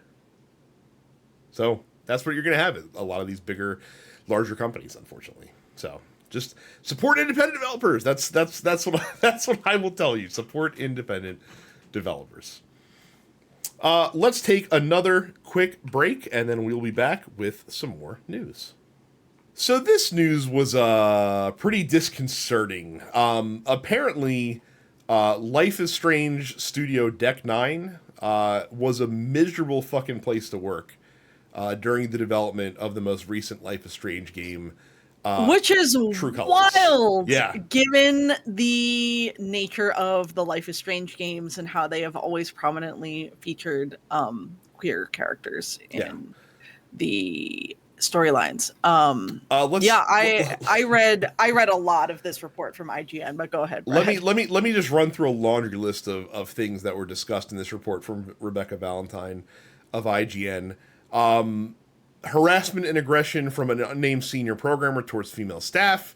So that's what you're going to have at a lot of these larger companies, unfortunately. So just support independent developers. That's what I will tell you. Support independent developers. Let's take another quick break, and then we'll be back with some more news. So this news was pretty disconcerting. Apparently, Life is Strange Studio Deck 9 was a miserable fucking place to work during the development of the most recent Life is Strange game. Which is wild, yeah, given the nature of the Life is Strange games and how they have always prominently featured queer characters in the storylines. I read a lot of this report from IGN, but go ahead. Let me just run through a laundry list of things that were discussed in this report from Rebecca Valentine of IGN. Harassment and aggression from an unnamed senior programmer towards female staff.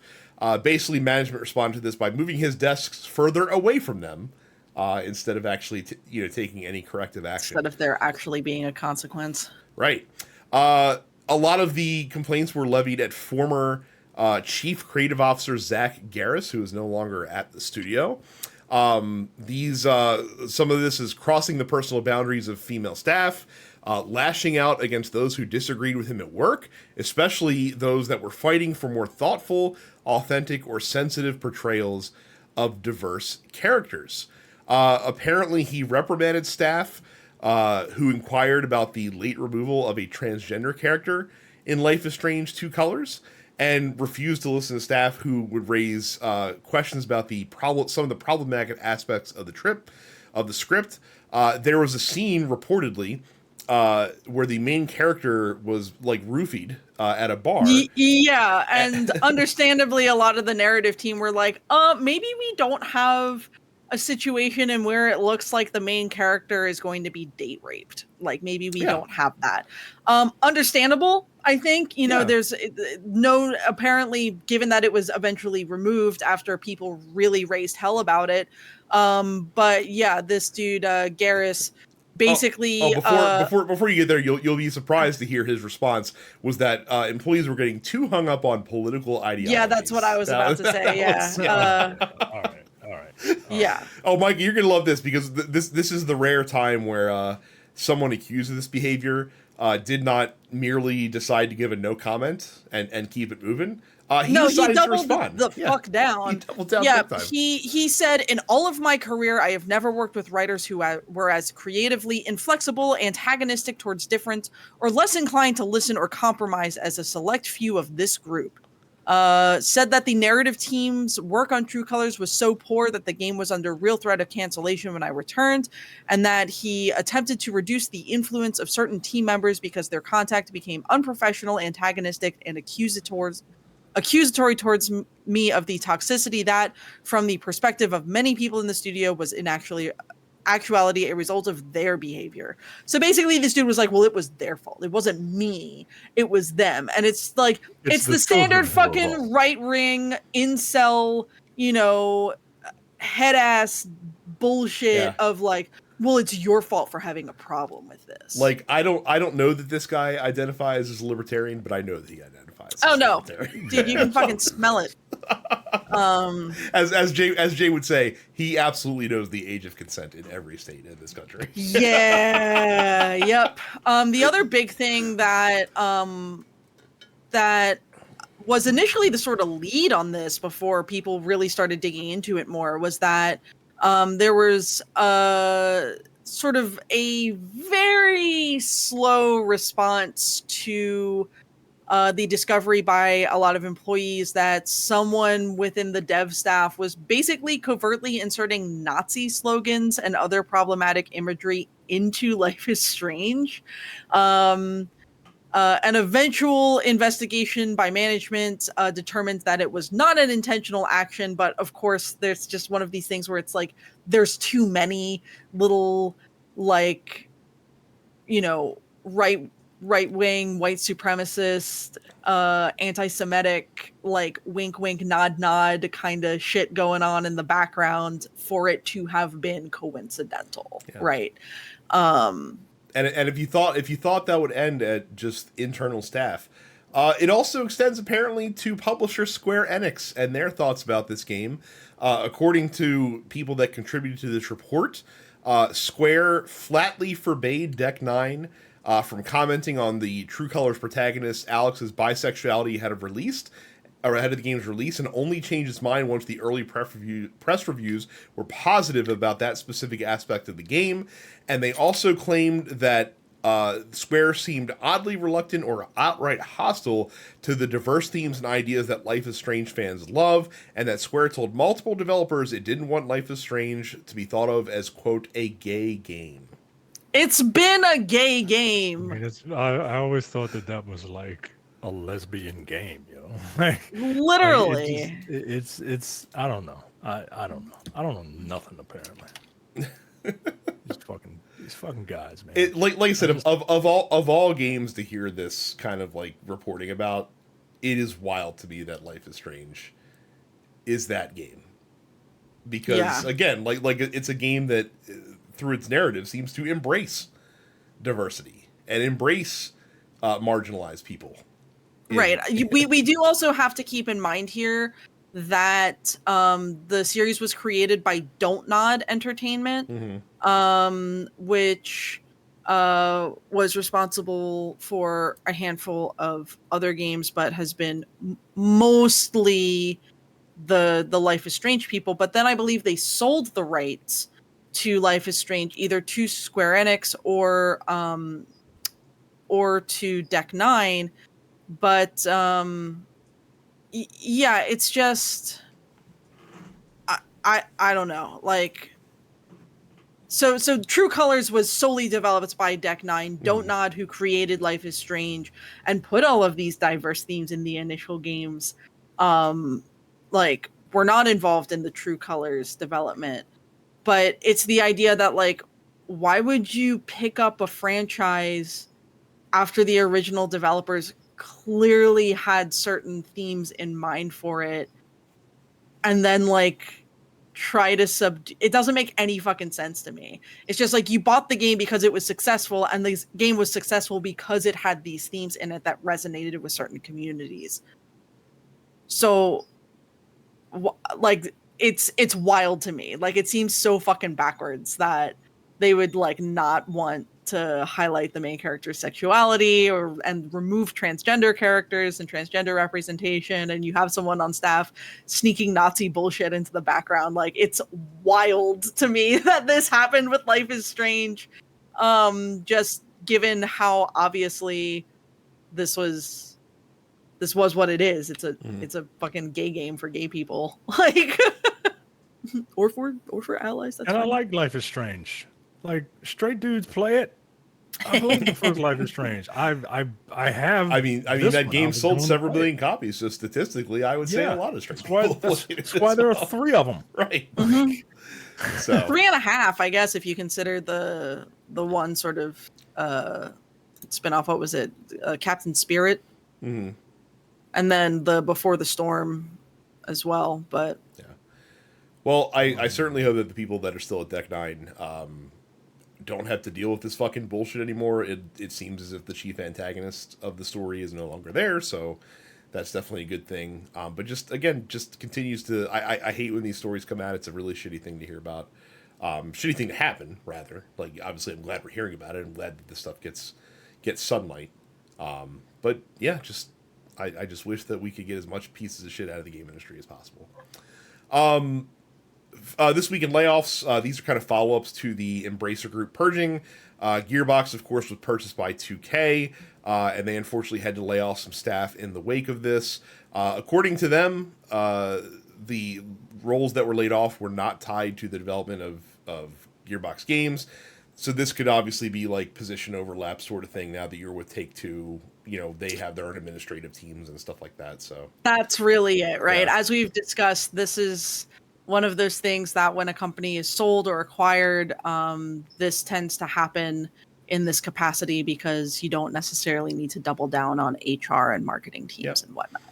Basically, management responded to this by moving his desks further away from them instead of actually, taking any corrective action. Instead of there actually being a consequence. Right. A lot of the complaints were levied at former Chief Creative Officer Zach Garris, who is no longer at the studio. Some of this is crossing the personal boundaries of female staff. Lashing out against those who disagreed with him at work, especially those that were fighting for more thoughtful, authentic, or sensitive portrayals of diverse characters. Apparently, he reprimanded staff who inquired about the late removal of a transgender character in Life is Strange 2 Colors, and refused to listen to staff who would raise questions about some of the problematic aspects of the script. There was a scene reportedly where the main character was like roofied at a bar. Yeah, and understandably, a lot of the narrative team were like, maybe we don't have a situation in where it looks like the main character is going to be date raped. Like, maybe we don't have that. Understandable, I think. There's no, apparently, given that it was eventually removed after people really raised hell about it. But yeah, this dude, Garris, basically, before you get there, you'll be surprised to hear his response was that employees were getting too hung up on political ideologies. Yeah, that's what I was about to say. Yeah. All right. Yeah. Oh, Mike, you're gonna love this, because this is the rare time where someone accused of this behavior did not merely decide to give a no comment and keep it moving. He doubled the fuck down. He doubled down big time. He said, in all of my career, I have never worked with writers who were as creatively inflexible, antagonistic towards different, or less inclined to listen or compromise as a select few of this group. Said that the narrative team's work on True Colors was so poor that the game was under real threat of cancellation when I returned, and that he attempted to reduce the influence of certain team members because their contact became unprofessional, antagonistic, and accusatory towards me of the toxicity that, from the perspective of many people in the studio, was in actuality a result of their behavior. So basically, this dude was like, well, it was their fault. It wasn't me. It was them. And it's like, it's the standard fucking right-wing incel, head-ass bullshit of like, well, it's your fault for having a problem with this. Like, I don't know that this guy identifies as a libertarian, but I know that he identifies. Oh no, dude, you can fucking smell it. As Jay would say, he absolutely knows the age of consent in every state in this country. Yeah. Yep. The other big thing that was initially the sort of lead on this before people really started digging into it more was that there was sort of a very slow response to the discovery by a lot of employees that someone within the dev staff was basically covertly inserting Nazi slogans and other problematic imagery into Life is Strange. An eventual investigation by management determined that it was not an intentional action, but of course, there's just one of these things where it's like there's too many little, like, you know, right-wing white supremacist anti-Semitic, like wink nod kind of shit going on in the background for it to have been coincidental. Yeah. Right. And if you thought that would end at just internal staff, it also extends apparently to publisher Square Enix and their thoughts about this game. According to people that contributed to this report, Square flatly forbade Deck 9 from commenting on the True Colors protagonist Alex's bisexuality ahead of the game's release, and only changed its mind once the early press reviews were positive about that specific aspect of the game. And they also claimed that Square seemed oddly reluctant or outright hostile to the diverse themes and ideas that Life is Strange fans love, and that Square told multiple developers it didn't want Life is Strange to be thought of as, quote, a gay game. It's been a gay game. I mean, I always thought that was like a lesbian game, you know. Like, literally, it's I don't know. I don't know. I don't know nothing apparently. These fucking guys, man. Like I said, of all games to hear this kind of like reporting about, it is wild to me that Life is Strange is that game. Because again, like it's a game that through its narrative seems to embrace diversity and embrace marginalized people. Right. We do also have to keep in mind here that the series was created by Don't Nod Entertainment, which was responsible for a handful of other games, but has been mostly the Life is Strange people. But then I believe they sold the rights to Life is Strange either to Square Enix or to Deck 9. But yeah, it's just I don't know. Like, so True Colors was solely developed by Deck 9, Don't Nod, who created Life is Strange and put all of these diverse themes in the initial games. Like, we're not involved in the True Colors development, but it's the idea that, like, why would you pick up a franchise after the original developers clearly had certain themes in mind for it and then like try to it doesn't make any fucking sense to me. It's just like you bought the game because it was successful, and the game was successful because it had these themes in it that resonated with certain communities. So like it's wild to me. Like, it seems so fucking backwards that they would like not want to highlight the main character's sexuality and remove transgender characters and transgender representation, and you have someone on staff sneaking Nazi bullshit into the background. Like, it's wild to me that this happened with Life is Strange, just given how obviously this was what it is. It's a fucking gay game for gay people, like or for allies. That's and fine. I like Life is Strange. Like, straight dudes play it. I believe the first Life is Strange. I have. I mean that game sold several million copies, so statistically, I would say a lot of straight people. That's why there are 3 of them. Right. So 3.5, I guess, if you consider the one sort of spinoff. What was it? Captain Spirit. Mm-hmm. And then the Before the Storm as well. But yeah. Well, I certainly hope that the people that are still at Deck 9 don't have to deal with this fucking bullshit anymore. It seems as if the chief antagonist of the story is no longer there, so that's definitely a good thing. But just continues to... I hate when these stories come out. It's a really shitty thing to hear about. Shitty thing to happen, rather. Like, obviously, I'm glad we're hearing about it. I'm glad that this stuff gets sunlight. But, yeah, just... I just wish that we could get as much pieces of shit out of the game industry as possible. This week in layoffs, these are kind of follow-ups to the Embracer Group purging. Gearbox, of course, was purchased by 2K, and they unfortunately had to lay off some staff in the wake of this. According to them, the roles that were laid off were not tied to the development of Gearbox games. So this could obviously be like position overlap sort of thing now that you're with Take-Two. You know, they have their own administrative teams and stuff like that. So that's really it, right? Yeah. As we've discussed, this is one of those things that when a company is sold or acquired, this tends to happen in this capacity because you don't necessarily need to double down on HR and marketing teams and whatnot.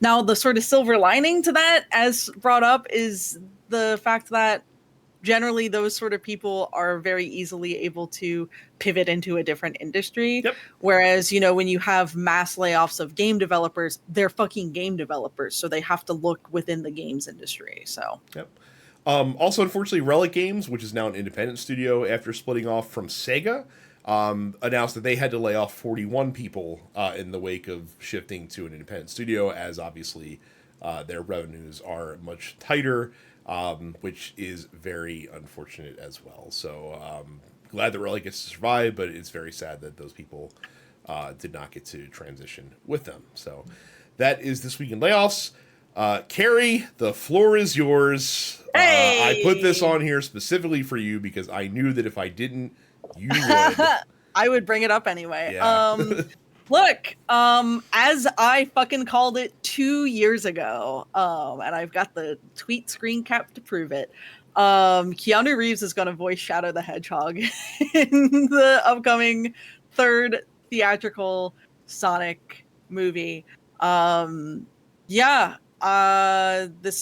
Now, the sort of silver lining to that, as brought up, is the fact that generally those sort of people are very easily able to pivot into a different industry. Yep. Whereas, you know, when you have mass layoffs of game developers, they're fucking game developers. So they have to look within the games industry. So, Yep. Also, unfortunately, Relic Games, which is now an independent studio after splitting off from Sega, announced that they had to lay off 41 people in the wake of shifting to an independent studio, as obviously their revenues are much tighter, which is very unfortunate as well. So glad that Relic gets to survive, but it's very sad that those people did not get to transition with them. So that is This Week in Layoffs. Carrie, the floor is yours. Hey! I put this on here specifically for you because I knew that if I didn't, you would. I would bring it up anyway. Yeah. Look, as I fucking called it 2 years ago, and I've got the tweet screen cap to prove it. Keanu Reeves is going to voice Shadow the Hedgehog in the upcoming third theatrical Sonic movie. This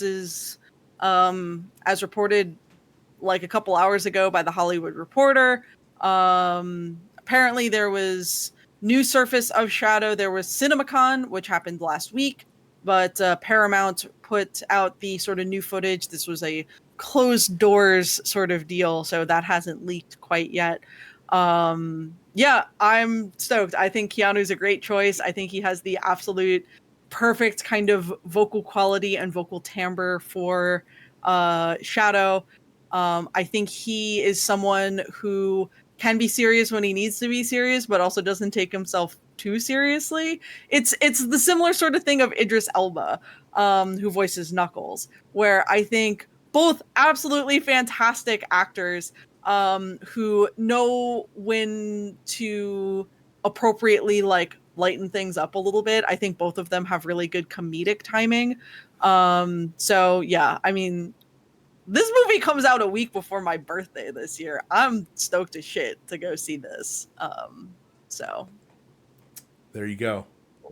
is, as reported like a couple hours ago by The Hollywood Reporter. Apparently there was news surface of Shadow. There was CinemaCon, which happened last week, but Paramount put out the sort of new footage. This was a closed doors sort of deal, so that hasn't leaked quite yet. I'm stoked. I think Keanu's a great choice. I think he has the absolute perfect kind of vocal quality and vocal timbre for Shadow. I think he is someone who can be serious when he needs to be serious, but also doesn't take himself too seriously. It's the similar sort of thing of Idris Elba, who voices Knuckles, where I think both absolutely fantastic actors who know when to appropriately like lighten things up a little bit. I think both of them have really good comedic timing. So yeah, I mean, this movie comes out a week before my birthday this year. I'm stoked as shit to go see this. So There you go.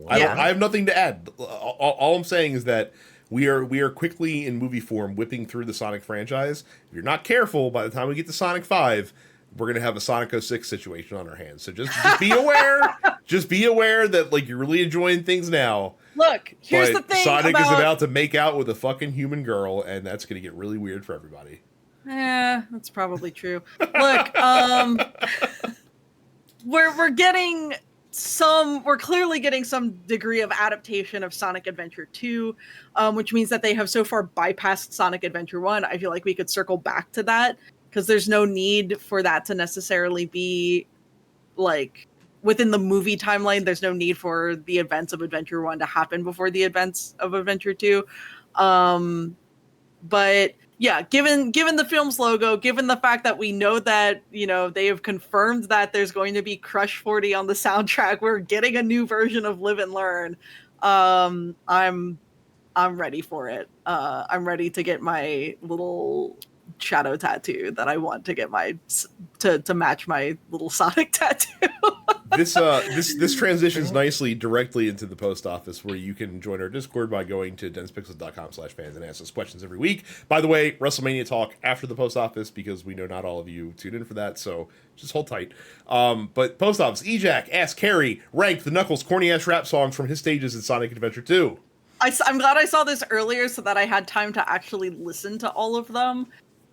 Yeah. I have nothing to add. All I'm saying is that we are quickly in movie form whipping through the Sonic franchise. If you're not careful, by the time we get to Sonic 5, we're gonna have a Sonic 06 situation on our hands. So just be aware. Just be aware that like you're really enjoying things now. look, here's But the thing Sonic is about to make out with a fucking human girl, and that's gonna get really weird for everybody. That's probably true. Look, we're clearly getting some degree of adaptation of Sonic Adventure 2, which means that they have so far bypassed Sonic Adventure 1. I feel like we could circle back to that because there's no need for that to necessarily be like within the movie timeline. There's no need for the events of Adventure 1 to happen before the events of Adventure 2. But yeah, given the film's logo, given the fact that we know that, you know, they have confirmed that there's going to be Crush 40 on the soundtrack, we're getting a new version of Live and Learn. I'm ready for it. I'm ready to get my little Shadow tattoo that I want to get to match my little Sonic tattoo. This transitions nicely directly into the post office, where you can join our Discord by going to densepixels.com/fans and ask us questions every week. By the way, WrestleMania talk after the post office, because we know not all of you tune in for that, so just hold tight. But post office, Ejac asked Carrie rank the Knuckles corny ass rap songs from his stages in Sonic Adventure 2. I'm glad I saw this earlier so that I had time to actually listen to all of them.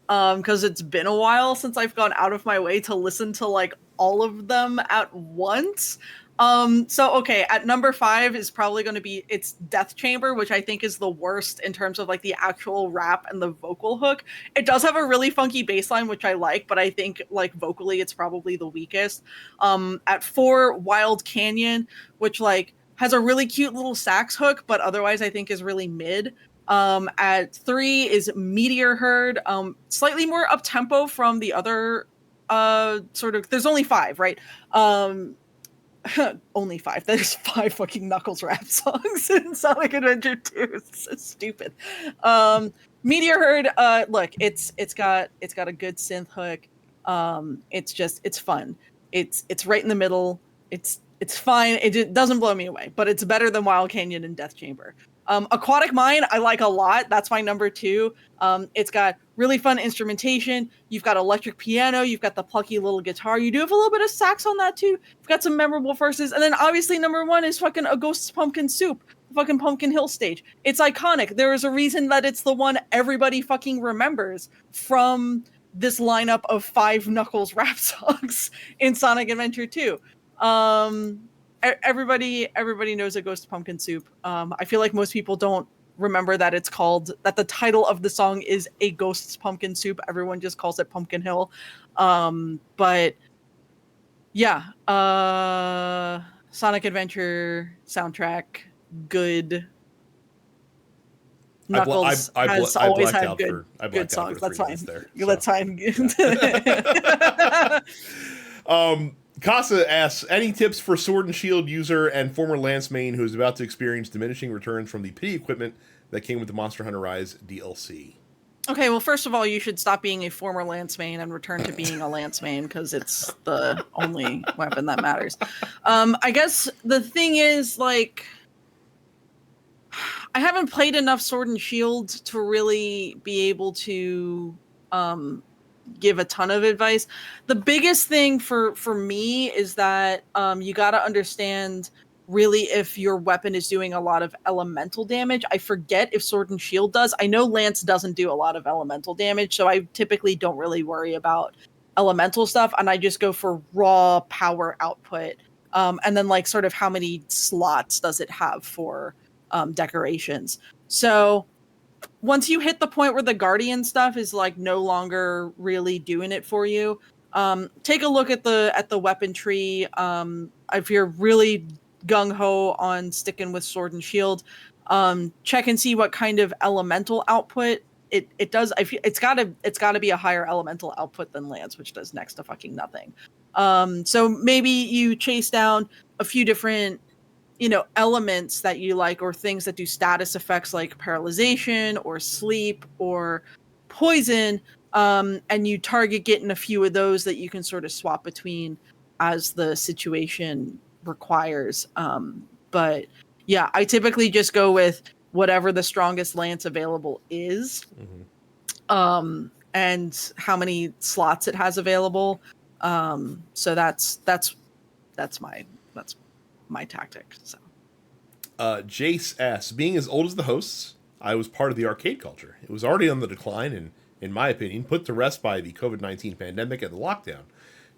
Because it's been a while since I've gone out of my way to listen to like all of them at once. So okay, at number 5 is probably going to be it's Death Chamber, which I think is the worst in terms of like the actual rap and the vocal hook. It does have a really funky bass line, which I like, but I think like vocally it's probably the weakest. At 4, Wild Canyon, which like has a really cute little sax hook, but otherwise I think is really mid. At 3 is Meteor Herd, slightly more up tempo from the other sort of. There's only 5, right? Only 5. There's 5 fucking Knuckles rap songs in Sonic Adventure 2. It's so stupid. Meteor Herd, look, it's got a good synth hook. It's fun. It's right in the middle. It's fine. It doesn't blow me away, but it's better than Wild Canyon and Death Chamber. Aquatic Mine, I like a lot. That's my number 2. It's got really fun instrumentation. You've got electric piano. You've got the plucky little guitar. You do have a little bit of sax on that too. You've got some memorable verses. And then obviously number 1 is fucking A Ghost's Pumpkin Soup, fucking Pumpkin Hill stage. It's iconic. There is a reason that it's the one everybody fucking remembers from this lineup of 5 Knuckles rap songs in Sonic Adventure 2. Everybody knows A Ghost Pumpkin Soup. I feel like most people don't remember that that the title of the song is A Ghost's Pumpkin Soup. Everyone just calls it Pumpkin Hill. But yeah, Sonic Adventure soundtrack, good. Knuckles has always had good songs. That's fine. That's fine. Casa asks, any tips for Sword and Shield user and former Lance main who is about to experience diminishing returns from the pity equipment that came with the Monster Hunter Rise DLC? Okay, well, first of all, you should stop being a former Lance main and return to being a Lance main because it's the only weapon that matters. I guess the thing is, like, I haven't played enough Sword and Shield to really be able to give a ton of advice. The biggest thing for me is that you got to understand really if your weapon is doing a lot of elemental damage. I forget if Sword and Shield does. I know Lance doesn't do a lot of elemental damage, so I typically don't really worry about elemental stuff, and I just go for raw power output. And then like sort of how many slots does it have for decorations. So once you hit the point where the Guardian stuff is like no longer really doing it for you, take a look at the weapon tree. If you're really gung-ho on sticking with Sword and Shield, check and see what kind of elemental output it does. It's gotta be a higher elemental output than Lance, which does next to fucking nothing. So maybe you chase down a few different elements that you like, or things that do status effects like paralyzation or sleep or poison, and you target getting a few of those that you can sort of swap between as the situation requires. But yeah, I typically just go with whatever the strongest Lance available is, and how many slots it has available. So that's my tactic. So Jace asks, being as old as the hosts, I was part of the arcade culture. It was already on the decline and, in my opinion, put to rest by the COVID-19 pandemic and the lockdown.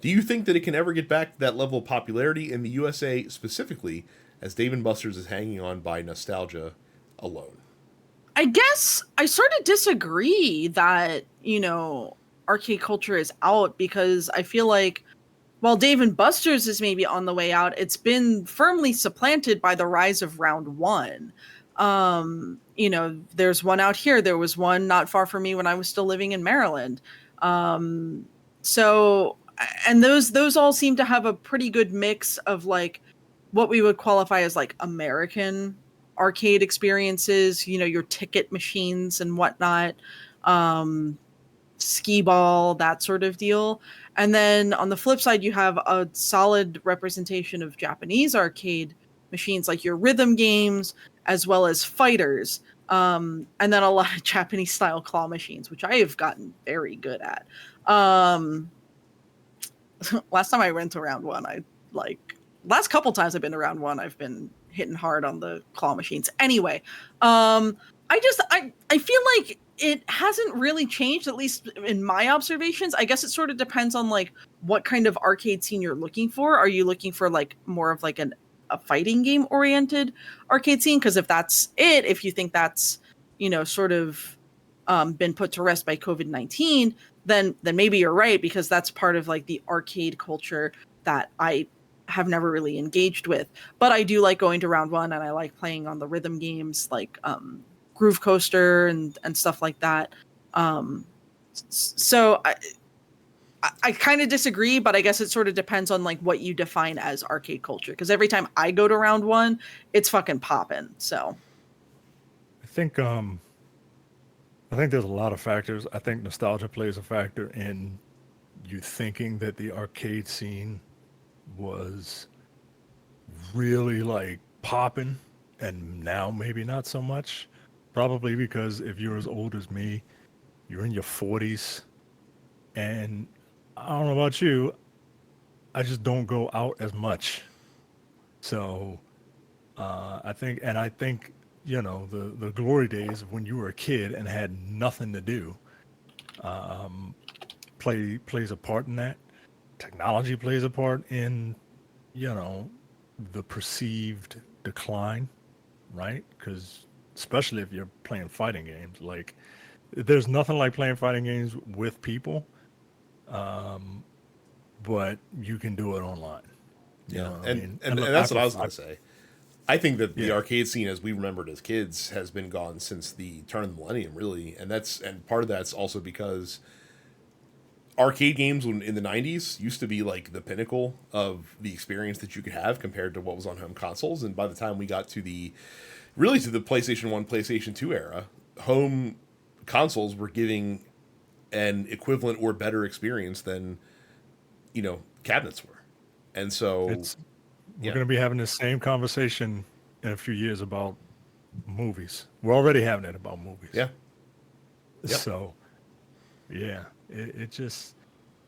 Do you think that it can ever get back to that level of popularity in the USA specifically, as Dave & Buster's is hanging on by nostalgia alone? I guess I sort of disagree that, arcade culture is out, because I feel like while Dave & Buster's is maybe on the way out, it's been firmly supplanted by the rise of Round 1. There's one out here. There was one not far from me when I was still living in Maryland. So, and those all seem to have a pretty good mix of like what we would qualify as like American arcade experiences, your ticket machines and whatnot, skee ball, that sort of deal. And then on the flip side, you have a solid representation of Japanese arcade machines, like your rhythm games, as well as fighters. And then a lot of Japanese style claw machines, which I have gotten very good at. Last time I went to Round 1, last couple times I've been to Round 1, I've been hitting hard on the claw machines. Anyway, I feel like it hasn't really changed, at least in my observations. I guess it sort of depends on like what kind of arcade scene you're looking for. Are you looking for like more of like a fighting game oriented arcade scene? Because if that's it, if you think that's, you know, sort of been put to rest by COVID-19, then maybe you're right, because that's part of like the arcade culture that I have never really engaged with. But I do like going to Round One, and I like playing on the rhythm games like Groove Coaster and stuff like that. So I kind of disagree, but I guess it sort of depends on like what you define as arcade culture. Because every time I go to Round One, it's fucking popping. So I think there's a lot of factors. I think nostalgia plays a factor in you thinking that the arcade scene was really like popping, and now maybe not so much. Probably because if you're as old as me, you're in your 40s, and I don't know about you, I just don't go out as much. So I think, you know, the glory days of when you were a kid and had nothing to do plays a part in that. Technology plays a part in, you know, the perceived decline, right? Because especially if you're playing fighting games, like there's nothing like playing fighting games with people, but you can do it online. You know what I mean? And look, that's what I was going to say. I think that the Yeah. arcade scene, as we remembered as kids, has been gone since the turn of the millennium, really, and part of that's also because arcade games in the '90s used to be like the pinnacle of the experience that you could have compared to what was on home consoles, and by the time we got to the PlayStation 1, PlayStation 2 era, home consoles were giving an equivalent or better experience than, you know, cabinets were, and so It's We're yeah. going to be having the same conversation in a few years about movies. We're already having it about movies. Yeah. Yep. So, yeah, it is.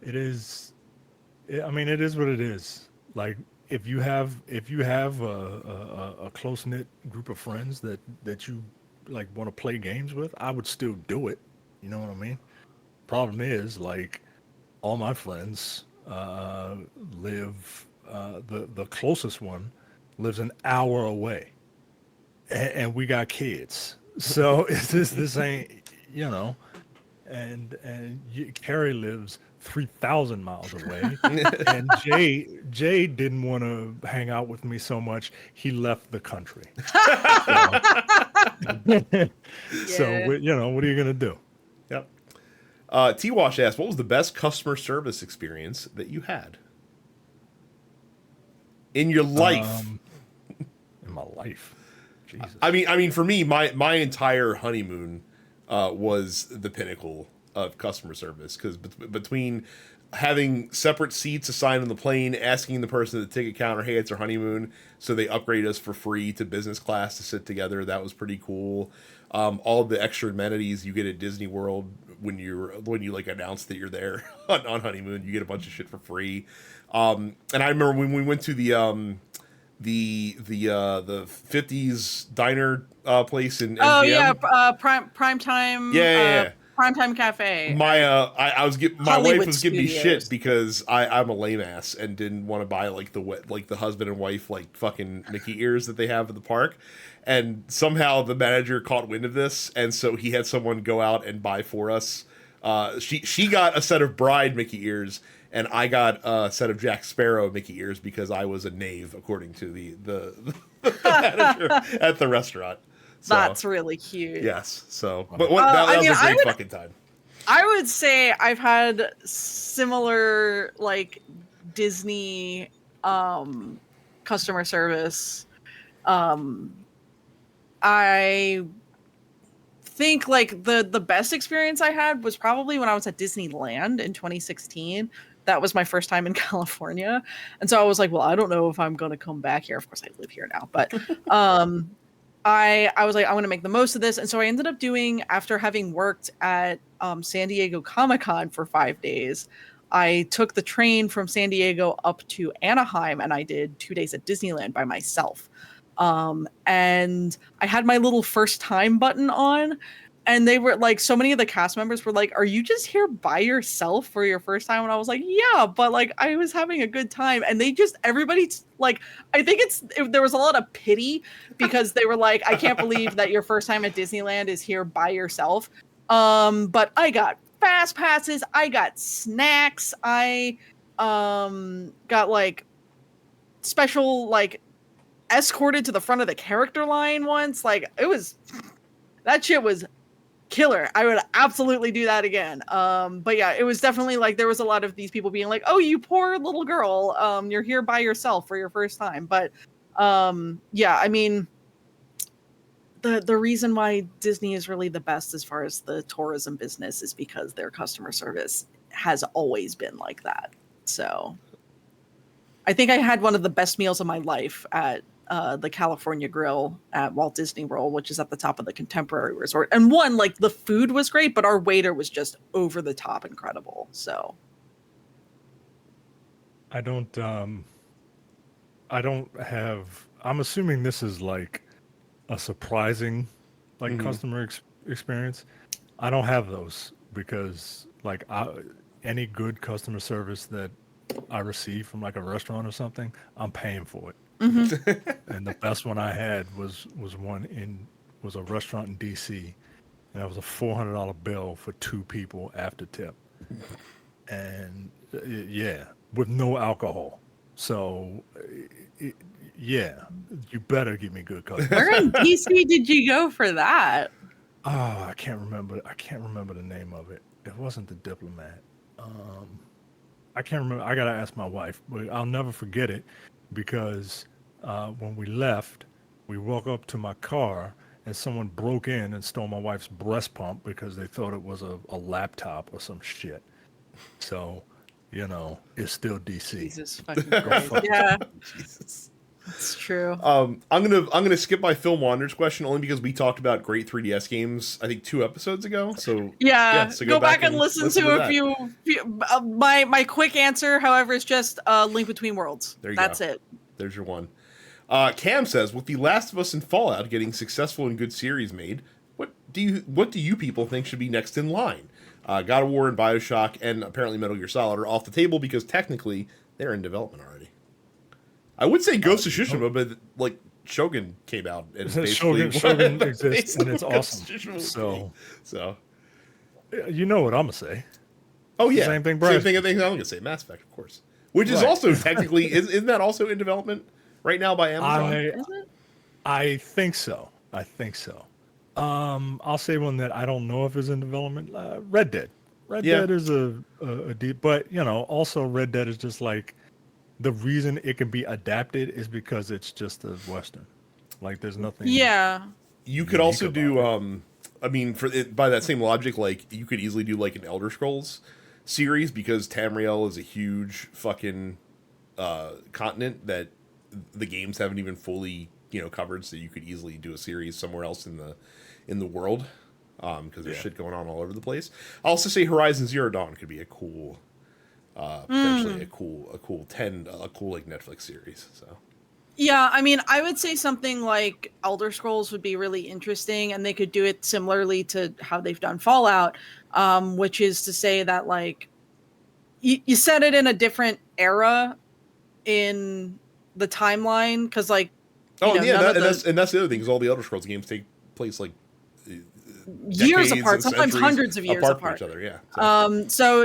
I mean, it is what it is. Like if you have a close knit group of friends that you like want to play games with, I would still do it. You know what I mean? Problem is, like, all my friends live. The closest one lives an hour away, and we got kids. So it's this ain't, you know, and Carrie lives 3,000 miles away, and Jay didn't want to hang out with me so much he left the country. So Yeah. you know, what are you gonna do? Yep. T Wash asked, "What was the best customer service experience that you had in your life?" In my life, Jesus. I mean, for me, my entire honeymoon was the pinnacle of customer service, because between having separate seats assigned on the plane, asking the person at the ticket counter, "Hey, it's our honeymoon," so they upgrade us for free to business class to sit together. That was pretty cool. All of the extra amenities you get at Disney World when you like announce that you're there on honeymoon, you get a bunch of shit for free. And I remember when we went to the 50s diner place in Oh MGM. yeah, prime time. Yeah. Primetime Cafe. My my Hollywood wife was giving me Studios. shit because I'm a lame ass and didn't want to buy like the husband and wife like fucking Mickey ears that they have at the park, and somehow the manager caught wind of this, and so he had someone go out and buy for us. She got a set of Bride Mickey ears, and I got a set of Jack Sparrow Mickey ears because I was a knave, according to the manager at the restaurant. So, That's really cute. yes. So, but I that mean, was a I great would- fucking time. I would say I've had similar like Disney customer service. I think like the best experience I had was probably when I was at Disneyland in 2016. That was my first time in California. And so I was like, well, I don't know if I'm going to come back here. Of course I live here now, but I was like, I want to make the most of this. And so I ended up doing, after having worked at San Diego Comic-Con for 5 days, I took the train from San Diego up to Anaheim, and I did 2 days at Disneyland by myself. And I had my little first time button on, And they were like, so many of the cast members were like, "Are you just here by yourself for your first time?" And I was like, "Yeah, but like I was having a good time." And they just everybody like, I think there was a lot of pity because they were like, "I can't believe that your first time at Disneyland is here by yourself." But I got fast passes, I got snacks, I got like special like escorted to the front of the character line once. Like that shit was killer. I would absolutely do that again. But yeah, it was definitely like there was a lot of these people being like, "Oh, you poor little girl, you're here by yourself for your first time." But yeah, I mean, the reason why Disney is really the best as far as the tourism business is because their customer service has always been like that. So I think I had one of the best meals of my life at the California Grill at Walt Disney World, which is at the top of the Contemporary Resort. And one, like the food was great, but our waiter was just over the top incredible. So I'm assuming this is like a surprising like customer experience. I don't have those because like any good customer service that I receive from like a restaurant or something, I'm paying for it. And the best one I had was a restaurant in DC, and that was a $400 bill for 2 people after tip, and yeah, with no alcohol. So yeah, you better give me good customer. where in DC did you go for that? Oh, I can't remember the name of it. It wasn't the Diplomat. I can't remember. I gotta ask my wife, but I'll never forget it because when we left, we woke up to my car and someone broke in and stole my wife's breast pump because they thought it was a laptop or some shit. So, it's still DC. Jesus fucking Christ. Yeah, Jesus. it's true. I'm gonna skip my Film Wonders question only because we talked about great 3DS games I think 2 episodes ago. So Yeah, so go back and listen to a that. few my quick answer, however, is just Link Between Worlds. There you That's go. it. There's your one. Cam says, with The Last of Us and Fallout getting successful and good series made, what do you people think should be next in line? God of War and BioShock and apparently Metal Gear Solid are off the table because technically they're in development already. I would say Ghost of Tsushima, but like Shogun came out and it's basically Shogun exists and it's Ghost of awesome. Tsushima So you know what I'm gonna say. oh yeah, Same thing, Same Brad. thing. I think I'm gonna say Mass Effect, of course, which is Right. also technically isn't that also in development right now by Amazon? Is it? I think so. I'll say one that I don't know if is in development. Red Dead. Red Yeah. Dead is a deep, but also Red Dead is just like the reason it can be adapted is because it's just a Western. Like there's nothing. Yeah. You could also do I mean for it, by that same logic, like you could easily do like an Elder Scrolls series because Tamriel is a huge fucking continent that the games haven't even fully covered, so you could easily do a series somewhere else in the world because there's shit going on all over the place. I'll also say Horizon Zero Dawn could be a cool potentially a cool like Netflix series. So Yeah, I mean, I would say something like Elder Scrolls would be really interesting, and they could do it similarly to how they've done Fallout, which is to say that like you set it in a different era in the timeline because like that's the other thing because all the Elder Scrolls games take place like years decades apart, and sometimes centuries hundreds of years from apart. each other. Yeah. So. So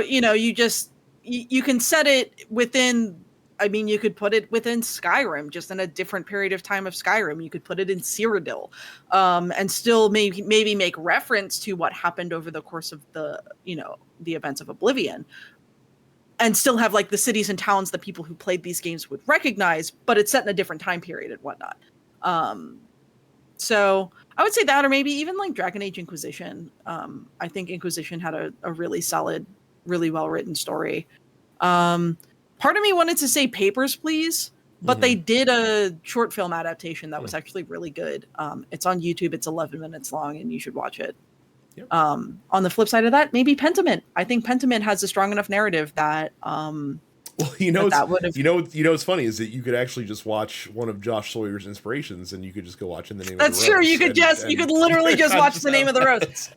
you can set it within. I mean, you could put it within Skyrim, just in a different period of time of Skyrim. You could put it in Cyrodiil, and still maybe make reference to what happened over the course of the events of Oblivion, and still have like the cities and towns that people who played these games would recognize, but it's set in a different time period and whatnot. So I would say that, or maybe even like Dragon Age Inquisition. I think Inquisition had a really solid, really well written story. Part of me wanted to say Papers, Please, but they did a short film adaptation that was actually really good. It's on YouTube. It's 11 minutes long, and you should watch it. Yep. On the flip side of that, maybe Pentiment. I think Pentiment has a strong enough narrative that Well, that would have. what's funny is that you could actually just watch one of Josh Sawyer's inspirations, and you could just go watch In the Name of the Rose. That's true. You could you could literally just watch The Name of the Rose.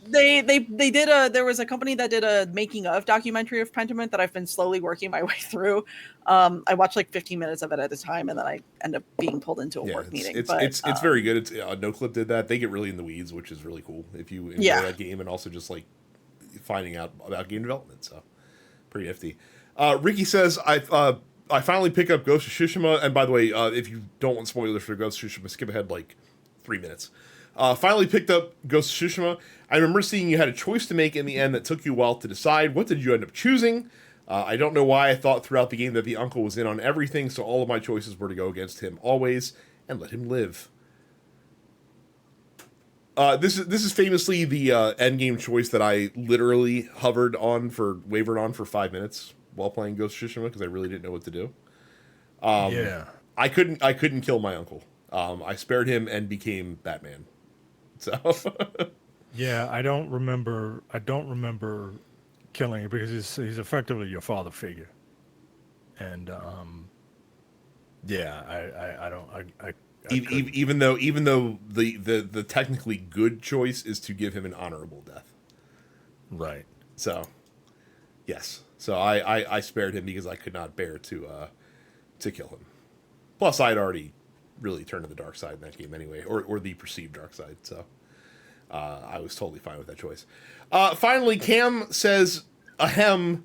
They did there was a company that did a making of documentary of Pentiment that I've been slowly working my way through. I watched like 15 minutes of it at a time, and then I end up being pulled into a work meeting. It's very good. It's NoClip did that. They get really in the weeds, which is really cool if you enjoy that game, and also just like finding out about game development. So pretty nifty. Ricky says, I finally pick up Ghost of Tsushima, and by the way, if you don't want spoilers for Ghost of Tsushima, skip ahead like 3 minutes. Finally picked up Ghost of Tsushima. I remember seeing you had a choice to make in the end that took you a while to decide. What did you end up choosing? I don't know why I thought throughout the game that the uncle was in on everything, so all of my choices were to go against him always and let him live. This is famously the endgame choice that I literally wavered on for 5 minutes while playing Ghost of Tsushima because I really didn't know what to do. I couldn't kill my uncle. I spared him and became Batman. So Yeah, I don't remember killing him because he's effectively your father figure. And even though the technically good choice is to give him an honorable death. Right. So yes. So I spared him because I could not bear to kill him. Plus, I had already really turned to the dark side in that game anyway, or the perceived dark side. So I was totally fine with that choice. Finally, Cam says, ahem,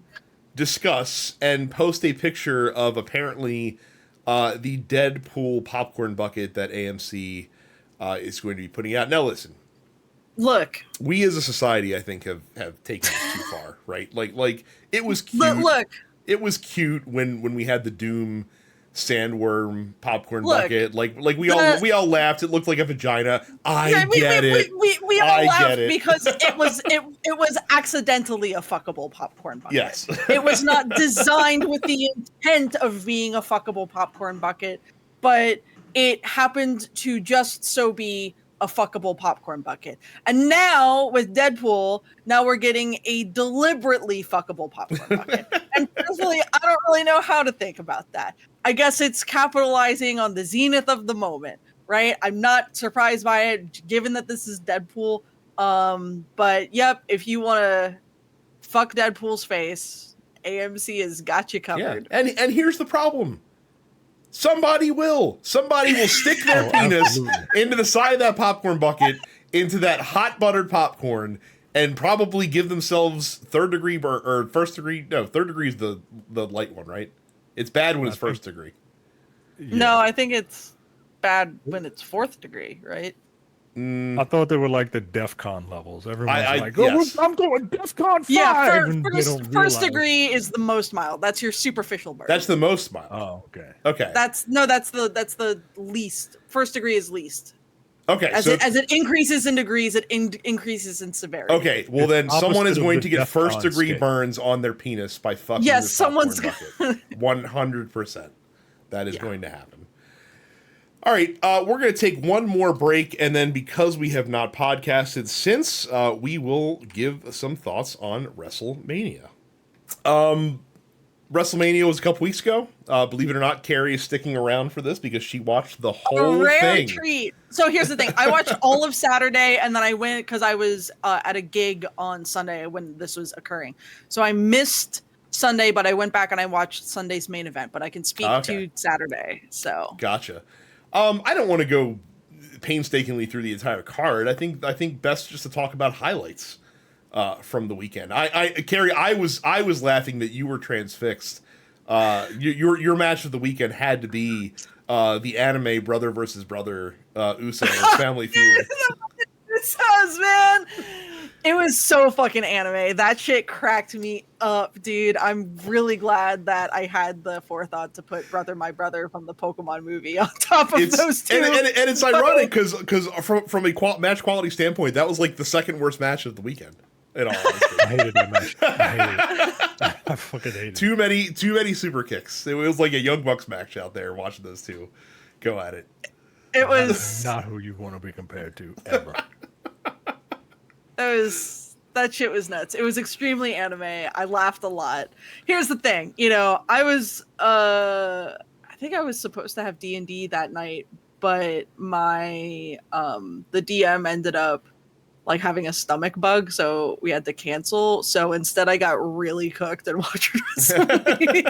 discuss, and post a picture of apparently the Deadpool popcorn bucket that AMC is going to be putting out. Now, listen. Look, we as a society, I think, have taken it too far, right? Like it was cute. But look, it was cute when we had the Doom sandworm popcorn bucket. Like we all laughed. It looked like a vagina. I get it. We all laughed because it was accidentally a fuckable popcorn bucket. Yes, it was not designed with the intent of being a fuckable popcorn bucket, but it happened to just so be a fuckable popcorn bucket. And now with Deadpool, now we're getting a deliberately fuckable popcorn bucket. And personally, I don't really know how to think about that. I guess it's capitalizing on the zenith of the moment, right? I'm not surprised by it, given that this is Deadpool. But yep, if you want to fuck Deadpool's face, AMC has got you covered. Yeah. And here's the problem. Somebody will stick their penis into the side of that popcorn bucket, into that hot buttered popcorn, and probably give themselves third degree or first degree. No, third degree is the light one, right? It's bad when it's first degree. Yeah. No, I think it's bad when it's fourth degree, right? I thought they were like the DEFCON levels. Everyone's like, yes. I'm going DEFCON 5. Yeah, first degree is the most mild. That's your superficial burn. That's the most mild. Oh, okay. Okay. That's the least. First degree is least. Okay. As it increases in degrees, it increases in severity. Okay. Well, then someone is going to get first degree scale. burns on their penis by fucking Yes, this someone's popcorn bucket. 100%. That is going to happen. All right, we're going to take one more break, and then because we have not podcasted since, we will give some thoughts on WrestleMania. WrestleMania was a couple weeks ago. Believe it or not, Carrie is sticking around for this because she watched the whole rare thing. Treat. So here's the thing. I watched all of Saturday, and then I went because I was at a gig on Sunday when this was occurring. So I missed Sunday, but I went back and I watched Sunday's main event. But I can speak to Saturday. So Gotcha. I don't want to go painstakingly through the entire card. I think best just to talk about highlights from the weekend. Carrie, I was laughing that you were transfixed. Your match of the weekend had to be the anime brother versus brother Usos Family Feud. Usos, man. It was so fucking anime. That shit cracked me up, dude. I'm really glad that I had the forethought to put Brother My Brother from the Pokemon movie on top of those two. And it's ironic because from a match quality standpoint, that was like the second worst match of the weekend. In all honesty. I hated that match. I hate it. I fucking hate it. Too many super kicks. It was like a Young Bucks match out there watching those two go at it. It was not who you want to be compared to ever. It that shit was nuts. It was extremely anime. I laughed a lot. Here's the thing, I think I was supposed to have D&D that night, but my the DM ended up like having a stomach bug, so we had to cancel. So instead I got really cooked and watched wrestling.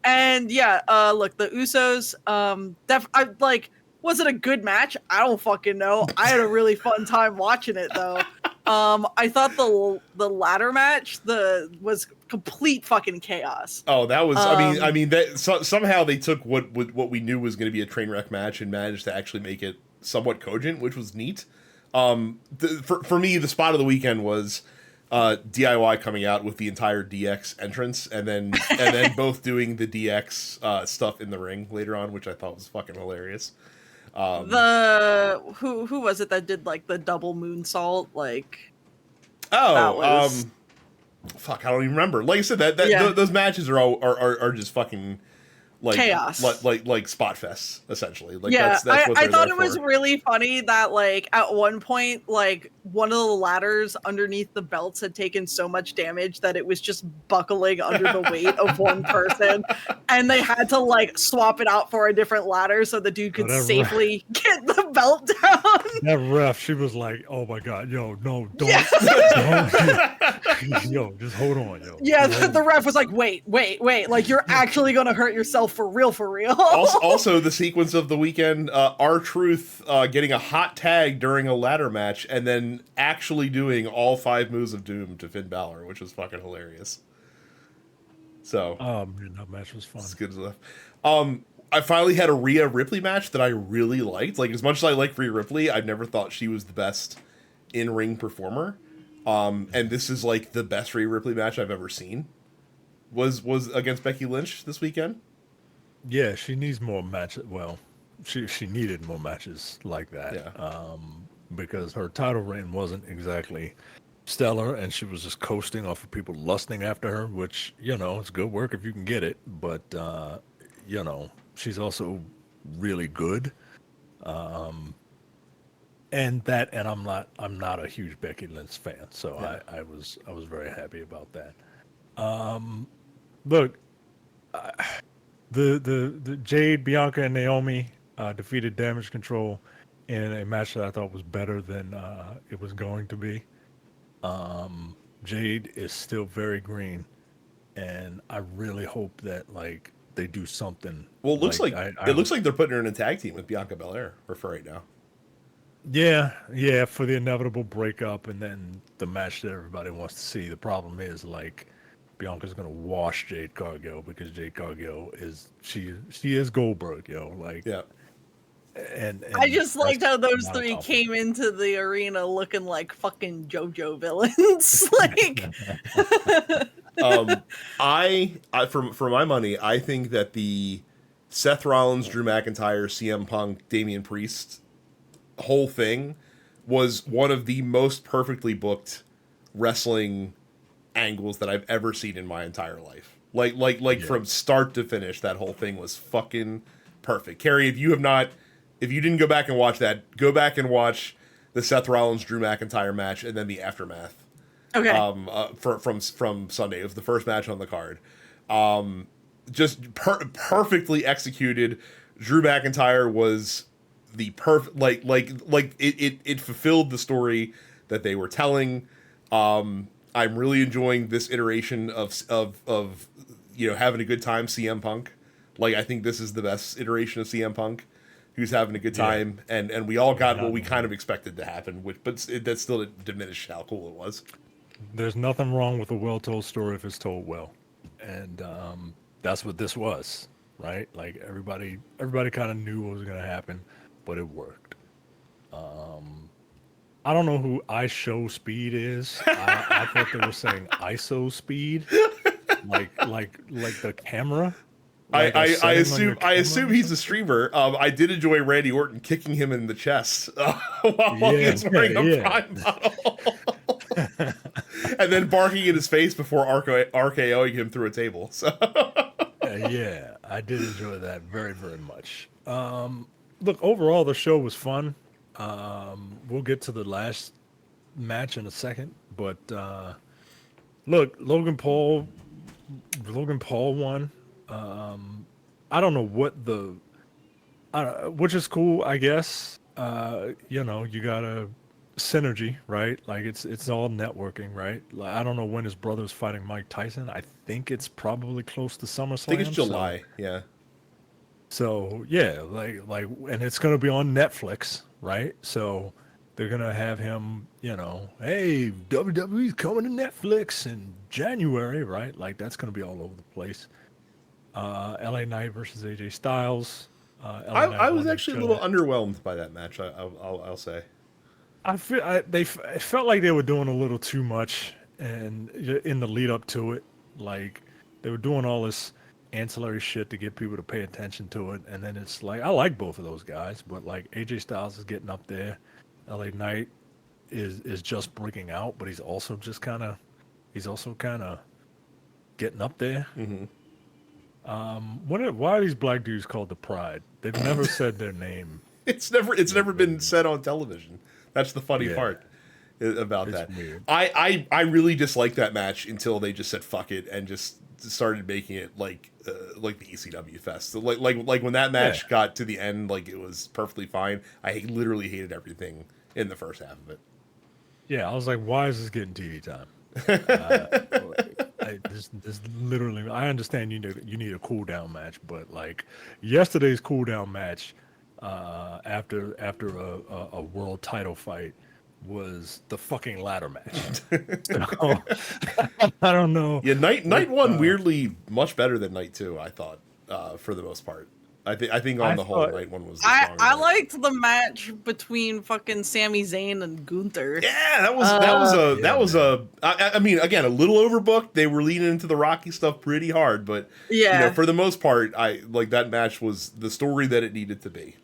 And yeah, look, the Usos, I like, was it a good match? I don't fucking know. I had a really fun time watching it though. I thought the ladder match was complete fucking chaos. Oh, that was. I mean that somehow they took what we knew was going to be a train wreck match and managed to actually make it somewhat cogent, which was neat. For me, the spot of the weekend was DIY coming out with the entire DX entrance, and then both doing the DX stuff in the ring later on, which I thought was fucking hilarious. Who was it that did like the double moonsault? Like, fuck, I don't even remember. Like I said, those matches are just fucking like chaos, like spot fests essentially. Like yeah, that's what I thought it for. was really funny that like at one point like one of the ladders underneath the belts had taken so much damage that it was just buckling under the weight of one person, and they had to like swap it out for a different ladder so the dude could safely get the belt down. That ref, she was like, "Oh my god, yo, no, don't, yo, just hold on, yo." Yeah, the ref was like, "Wait, like you're actually gonna hurt yourself for real." Also, the sequence of the weekend, R-Truth getting a hot tag during a ladder match and then actually doing all 5 moves of Doom to Finn Balor, which was fucking hilarious. So, that match was fun. It's good stuff. I finally had a Rhea Ripley match that I really liked. Like, as much as I like Rhea Ripley, I never thought she was the best in-ring performer. And this is like the best Rhea Ripley match I've ever seen. Was against Becky Lynch this weekend. Yeah, she needs more matches. Well, she needed more matches like that. Yeah. Because her title reign wasn't exactly stellar, and she was just coasting off of people lusting after her, which, it's good work if you can get it. But, she's also really good. And I'm not a huge Becky Lynch fan, so yeah. I was very happy about that. Look, the Jade, Bianca, and Naomi defeated Damage Control in a match that I thought was better than it was going to be. Jade is still very green, and I really hope that like they do something. Well, it looks like they're putting her in a tag team with Bianca Belair for right now. Yeah, for the inevitable breakup and then the match that everybody wants to see. The problem is like Bianca's gonna wash Jade Cargill because Jade Cargill is she is Goldberg, like yeah. And I just liked how those three came into the arena looking like fucking JoJo villains. Like, I for my money, I think that the Seth Rollins, Drew McIntyre, CM Punk, Damian Priest whole thing was one of the most perfectly booked wrestling angles that I've ever seen in my entire life. Like from start to finish, that whole thing was fucking perfect. Carrie, if you didn't go back and watch that, go back and watch the Seth Rollins Drew McIntyre match and then the aftermath. Okay. From Sunday. It was the first match on the card. Just perfectly executed. Drew McIntyre was the perfect it fulfilled the story that they were telling. I'm really enjoying this iteration of having a good time CM Punk. Like, I think this is the best iteration of CM Punk, who's having a good time, and we all got what we kind of expected to happen, but that still didn't diminish how cool it was. There's nothing wrong with a well-told story if it's told well, and that's what this was, right? Like everybody kind of knew what was going to happen, but it worked. I don't know who IShowSpeed is. I thought they were saying ISO speed, like the camera. Like I assume he's a streamer. I did enjoy Randy Orton kicking him in the chest while he was wearing a Prime model, and then barking in his face before RKOing him through a table. So yeah, I did enjoy that very, very much. Look, overall the show was fun. We'll get to the last match in a second, but look, Logan Paul won. I don't know what which is cool, I guess. You know, you got a synergy, right? Like it's all networking, right? Like, I don't know when his brother's fighting Mike Tyson. I think it's probably close to SummerSlam. I think it's July. Yeah. So yeah, like, and it's gonna be on Netflix, right? So they're gonna have him, you know, hey, WWE's coming to Netflix in January, right? Like that's gonna be all over the place. LA Knight versus AJ Styles. I was actually a little underwhelmed by that match. I'll say. It felt like they were doing a little too much, and in the lead up to it, like they were doing all this ancillary shit to get people to pay attention to it, and then it's like I like both of those guys, but like AJ Styles is getting up there, LA Knight is just breaking out, but he's also kind of getting up there. Mm-hmm. Why are these black dudes called the Pride? They've never said their name. It's never been said on television. That's the funny part about It's that. weird. I really disliked that match until they just said fuck it and just started making it like the ECW fest. So like when that match got to the end, like it was perfectly fine. I literally hated everything in the first half of it. Yeah, I was like, why is this getting TV time? This literally, I understand you need a cool down match, but like yesterday's cool down match after a world title fight was the fucking ladder match. So, I don't know. Yeah, night one weirdly much better than night two. I thought for the most part. I think on the whole, night one was. I liked the match between fucking Sami Zayn and Gunther. Yeah, that was I mean, again, a little overbooked. They were leaning into the Rocky stuff pretty hard, but you know, for the most part, I like that match was the story that it needed to be.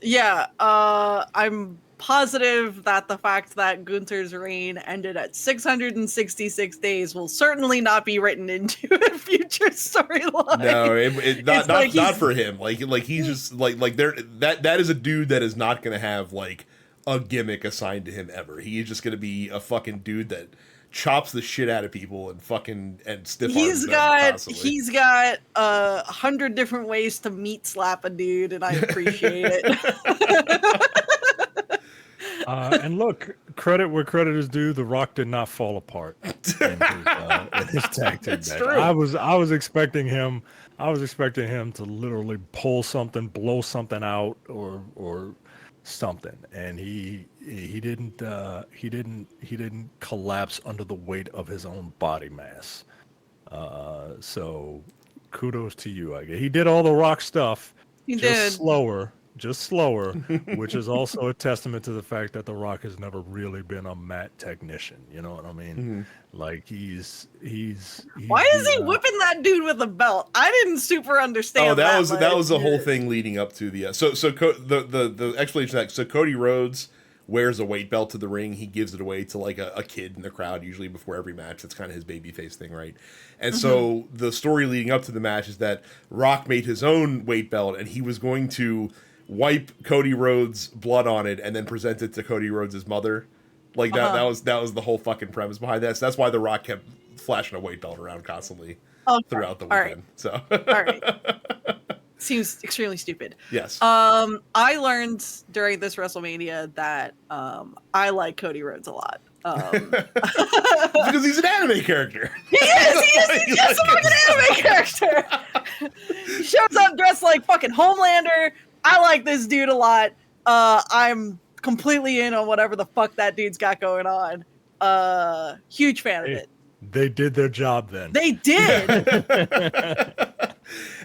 Yeah, I'm positive that the fact that Gunther's reign ended at 666 days will certainly not be written into a future storyline. No, not for him. Like he's just like there that is a dude that is not going to have like a gimmick assigned to him ever. He is just going to be a fucking dude that chops the shit out of people and stiff arms them constantly. He's got 100 different ways to meat slap a dude, and I appreciate it. And look, credit where credit is due. The Rock did not fall apart in his tag team match. True. I was expecting him. I was expecting him to literally pull something, blow something out, or something, and he didn't collapse under the weight of his own body mass. So kudos to you. I guess he did all the Rock stuff. He just did. slower, which is also a testament to the fact that The Rock has never really been a mat technician. You know what I mean? Mm-hmm. Like he's Why is he whipping that dude with a belt? I didn't super understand. Oh, that was the whole thing leading up to the the explanation of that. So Cody Rhodes wears a weight belt to the ring. He gives it away to like a kid in the crowd, usually before every match. That's kind of his babyface thing, right? And so the story leading up to the match is that Rock made his own weight belt, and he was going to wipe Cody Rhodes' blood on it and then present it to Cody Rhodes' mother. Like that was the whole fucking premise behind that. So that's why The Rock kept flashing a weight belt around constantly throughout the weekend. So all right. Seems extremely stupid. Yes. I learned during this WrestleMania that I like Cody Rhodes a lot. Because he's an anime character. He is. He's just a fucking anime character. He shows up dressed like fucking Homelander. I like this dude a lot. I'm completely in on whatever the fuck that dude's got going on. Huge fan of it. They did their job then. They did.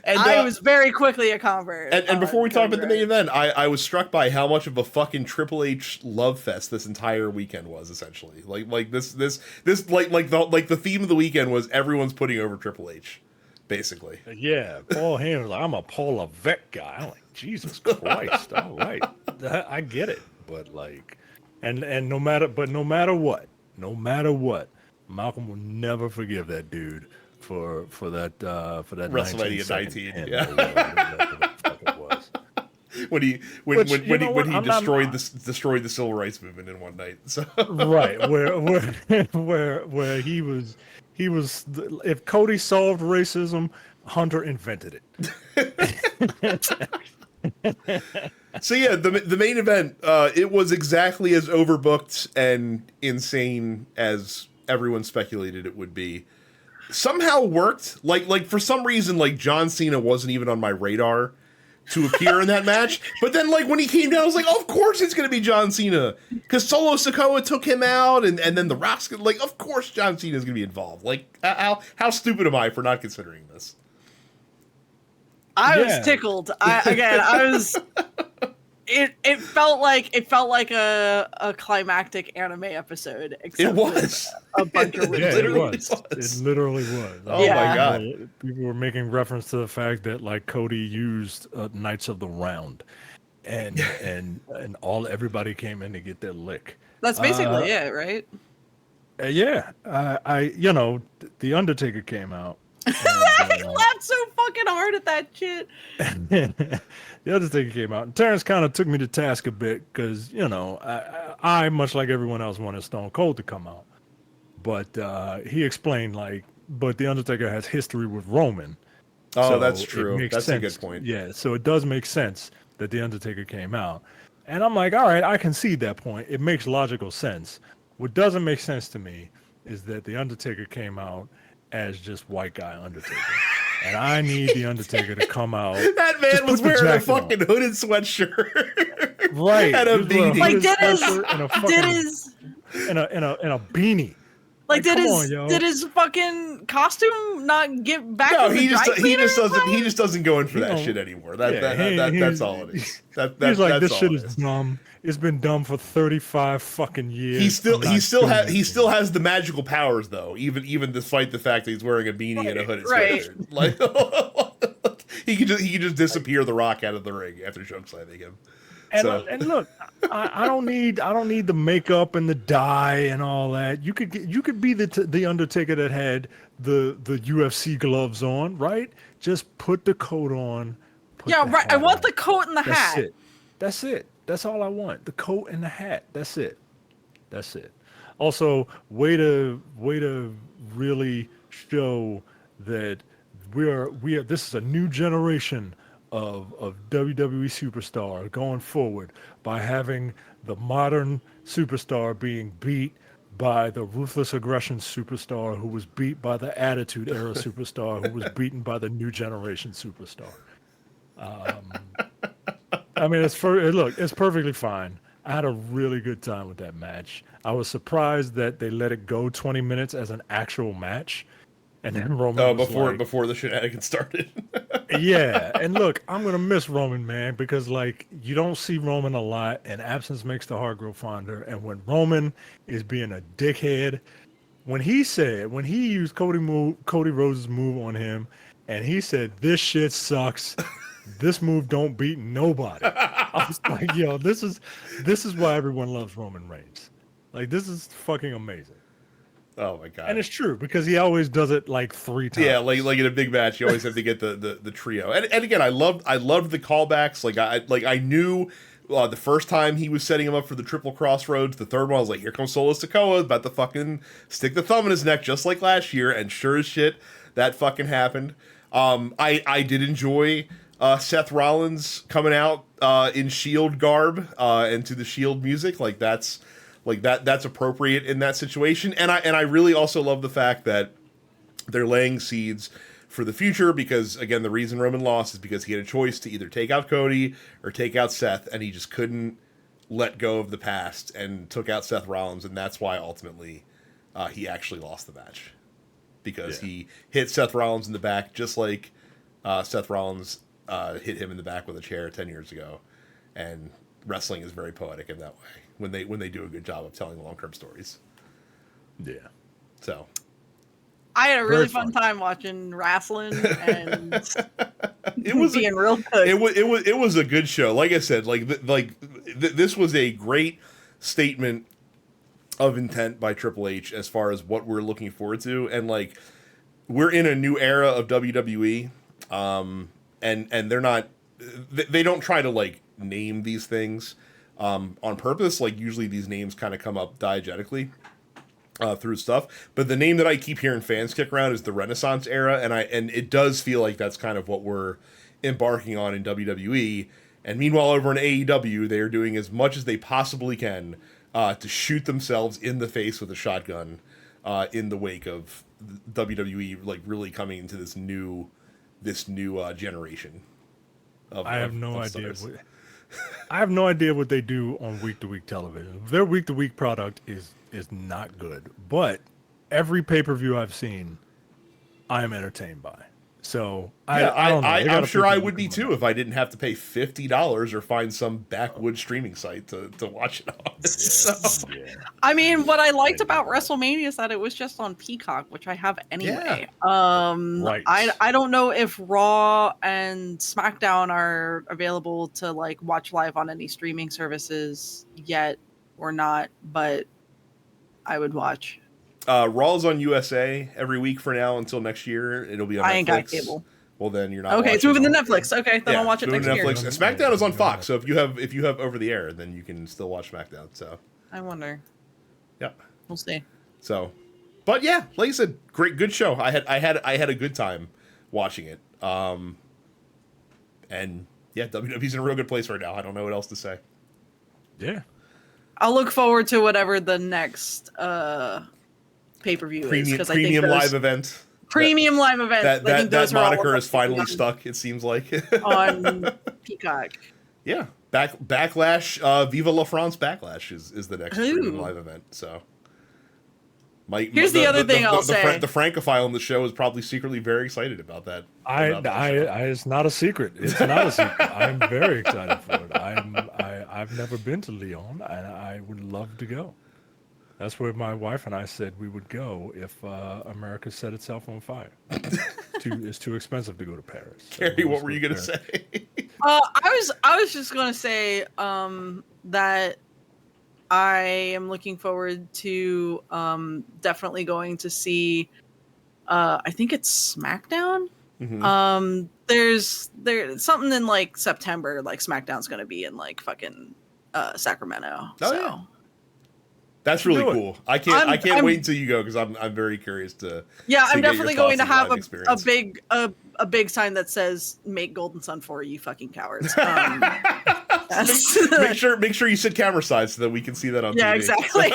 And I was very quickly a convert. And before we talk about the main event, I was struck by how much of a fucking Triple H love fest this entire weekend was. Essentially, like this the theme of the weekend was everyone's putting over Triple H, basically. Yeah, Paul Heyman was like, I'm a Paul Levesque guy. I'm like, Jesus Christ! All right, I get it, but like, and no matter what, Malcolm will never forgive that dude for that WrestleMania 19. Yeah. What? he destroyed the civil rights movement in one night. So Right, where he was if Cody solved racism, Hunter invented it. So yeah, the main event, it was exactly as overbooked and insane as everyone speculated it would be. Somehow worked. Like for some reason, like John Cena wasn't even on my radar to appear in that match. But then like when he came down, I was like, oh, of course it's gonna be John Cena. Because Solo Sikoa took him out, and then the Rock's like, of course John Cena's gonna be involved. Like how stupid am I for not considering this? I was tickled. I was. It felt like a climactic anime episode. Except It was a bunch of It literally was. Oh my god! People were making reference to the fact that like Cody used Knights of the Round, and everybody came in to get their lick. That's basically it, right? The Undertaker came out. I laughed so fucking hard at that shit. The Undertaker came out, and Terrence kind of took me to task a bit because I much like everyone else wanted Stone Cold to come out, but he explained but the Undertaker has history with Roman. Oh, so that's true. That's sense. a good point. Yeah, so it does make sense that the Undertaker came out, and I'm like, all right, I concede that point. It makes logical sense. What doesn't make sense to me is that the Undertaker came out as just white guy Undertaker. And I need the Undertaker to come out. That man was wearing a fucking hooded sweatshirt. Right. And a beanie. Like did a beanie. Like did his fucking costume not get back? No, to the he dry just doesn't go in for that shit anymore. That's all it is. He's like, this shit is dumb. It's been dumb for 35 fucking years. He still has the magical powers though, even despite the fact that he's wearing a beanie and a hooded sweatshirt. Like he could just disappear the Rock out of the ring after chokeslamming him. And look, I don't need the makeup and the dye and all that. You could be the Undertaker that had the UFC gloves on, right? Just put the coat on. Right. I want the coat and the hat. That's it. That's all I want. The coat and the hat. That's it. Also, way to really show that we are. This is a new generation of WWE superstar going forward by having the modern superstar being beat by the ruthless aggression superstar who was beat by the attitude era superstar who was beaten by the new generation superstar. I mean, it's perfectly fine. I had a really good time with that match. I was surprised that they let it go 20 minutes as an actual match. And then Roman before the shenanigans started. Yeah, and look, I'm going to miss Roman, man, because you don't see Roman a lot, and absence makes the heart grow fonder. And when Roman is being a dickhead, when he used Cody Rhodes' move on him, and he said, "This shit sucks. This move don't beat nobody." I was like, yo, this is why everyone loves Roman Reigns. Like, this is fucking amazing. Oh my god! And it's true because he always does it like 3 times. Yeah, like in a big match, you always have to get the trio. And again, I loved the callbacks. I knew the first time he was setting him up for the triple crossroads. The third one, I was like, here comes Solo Sikoa, about to fucking stick the thumb in his neck just like last year. And sure as shit, that fucking happened. I did enjoy Seth Rollins coming out in Shield garb and to the Shield music. That's appropriate in that situation. And I really also love the fact that they're laying seeds for the future because, again, the reason Roman lost is because he had a choice to either take out Cody or take out Seth, and he just couldn't let go of the past and took out Seth Rollins, and that's why ultimately he actually lost the match. Because he hit Seth Rollins in the back just like Seth Rollins hit him in the back with a chair 10 years ago. And wrestling is very poetic in that way when they do a good job of telling long-term stories. Yeah. So I had a really fun time watching wrestling and it was being real good. It was a good show. Like I said, this was a great statement of intent by Triple H as far as what we're looking forward to, and we're in a new era of WWE, and they're not. They don't try to name these things on purpose. Like usually these names kind of come up diegetically through stuff, but the name that I keep hearing fans kick around is the Renaissance era, and it does feel like that's kind of what we're embarking on in WWE. And meanwhile, over in AEW, they are doing as much as they possibly can to shoot themselves in the face with a shotgun in the wake of WWE like really coming into this new generation. I have no idea. stars. I have no idea what they do on week-to-week television. Their week-to-week product is not good, but every pay-per-view I've seen, I am entertained by. So I don't know. I'm sure I would be too if I didn't have to pay $50 or find some backwoods streaming site to watch it on. So, I mean, what I liked about WrestleMania is that it was just on Peacock, which I have anyway. Right. I don't know if Raw and SmackDown are available to like watch live on any streaming services yet or not, but I would watch. Raw's on USA every week for now until next year. It'll be on Netflix. I ain't got cable. Well, then you're not. Okay, it's watching moving to it. Netflix. Okay, then I'll watch it next moving to year. Netflix. And SmackDown is on Fox, so if you have over the air, then you can still watch SmackDown. So I wonder. yeah, We'll see. so, but yeah, like I said, good show. I had a good time watching it. And yeah, WWE's in a real good place right now. I don't know what else to say. Yeah. I'll look forward to whatever the next pay-per-view is, because I think Premium those, live event. premium live events. I think That those are all moniker is finally on- stuck. It seems like. on Peacock. Yeah, Backlash. Viva La France Backlash is the next premium Ooh. live event. So, Here's the other thing I'll say. The Francophile on the show is probably secretly very excited about that. about that show. It's not a secret. It's not a secret. I'm very excited for it. I've never been to Lyon, and I would love to go. That's where my wife and I said we would go if America set itself on fire. It's too expensive to go to Paris. So Carrie, we'll what just were go you to gonna Paris. say? I was just gonna say that I am looking forward to definitely going to see. I think it's SmackDown. Mhm. There's something in like September. Like SmackDown's gonna be in like fucking Sacramento. Oh, so. yeah. That's really Do it. cool. I can't I'm- wait until you go because I'm very curious to. Yeah, to I'm get your definitely thoughts going to on the have live a experience. big sign that says "Make Golden Sun for you, fucking cowards." Make sure you sit camera side so that we can see that on Yeah, TV. exactly.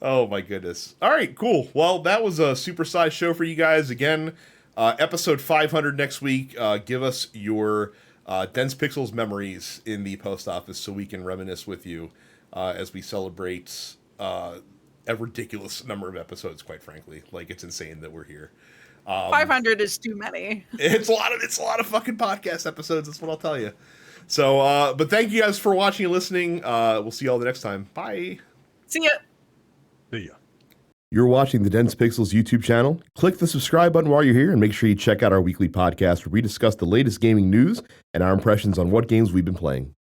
Oh my goodness. All right, cool. Well, that was a supersized show for you guys. Again, episode 500 next week. Give us your Dense Pixels memories in the post office so we can reminisce with you as we celebrate a ridiculous number of episodes, quite frankly. Like, it's insane that we're here. 500 is too many. It's a lot of fucking podcast episodes, that's what I'll tell you. So, but thank you guys for watching and listening. We'll see you all the next time. Bye. See ya. See ya. You're watching the Dense Pixels YouTube channel. Click the subscribe button while you're here and make sure you check out our weekly podcast where we discuss the latest gaming news and our impressions on what games we've been playing.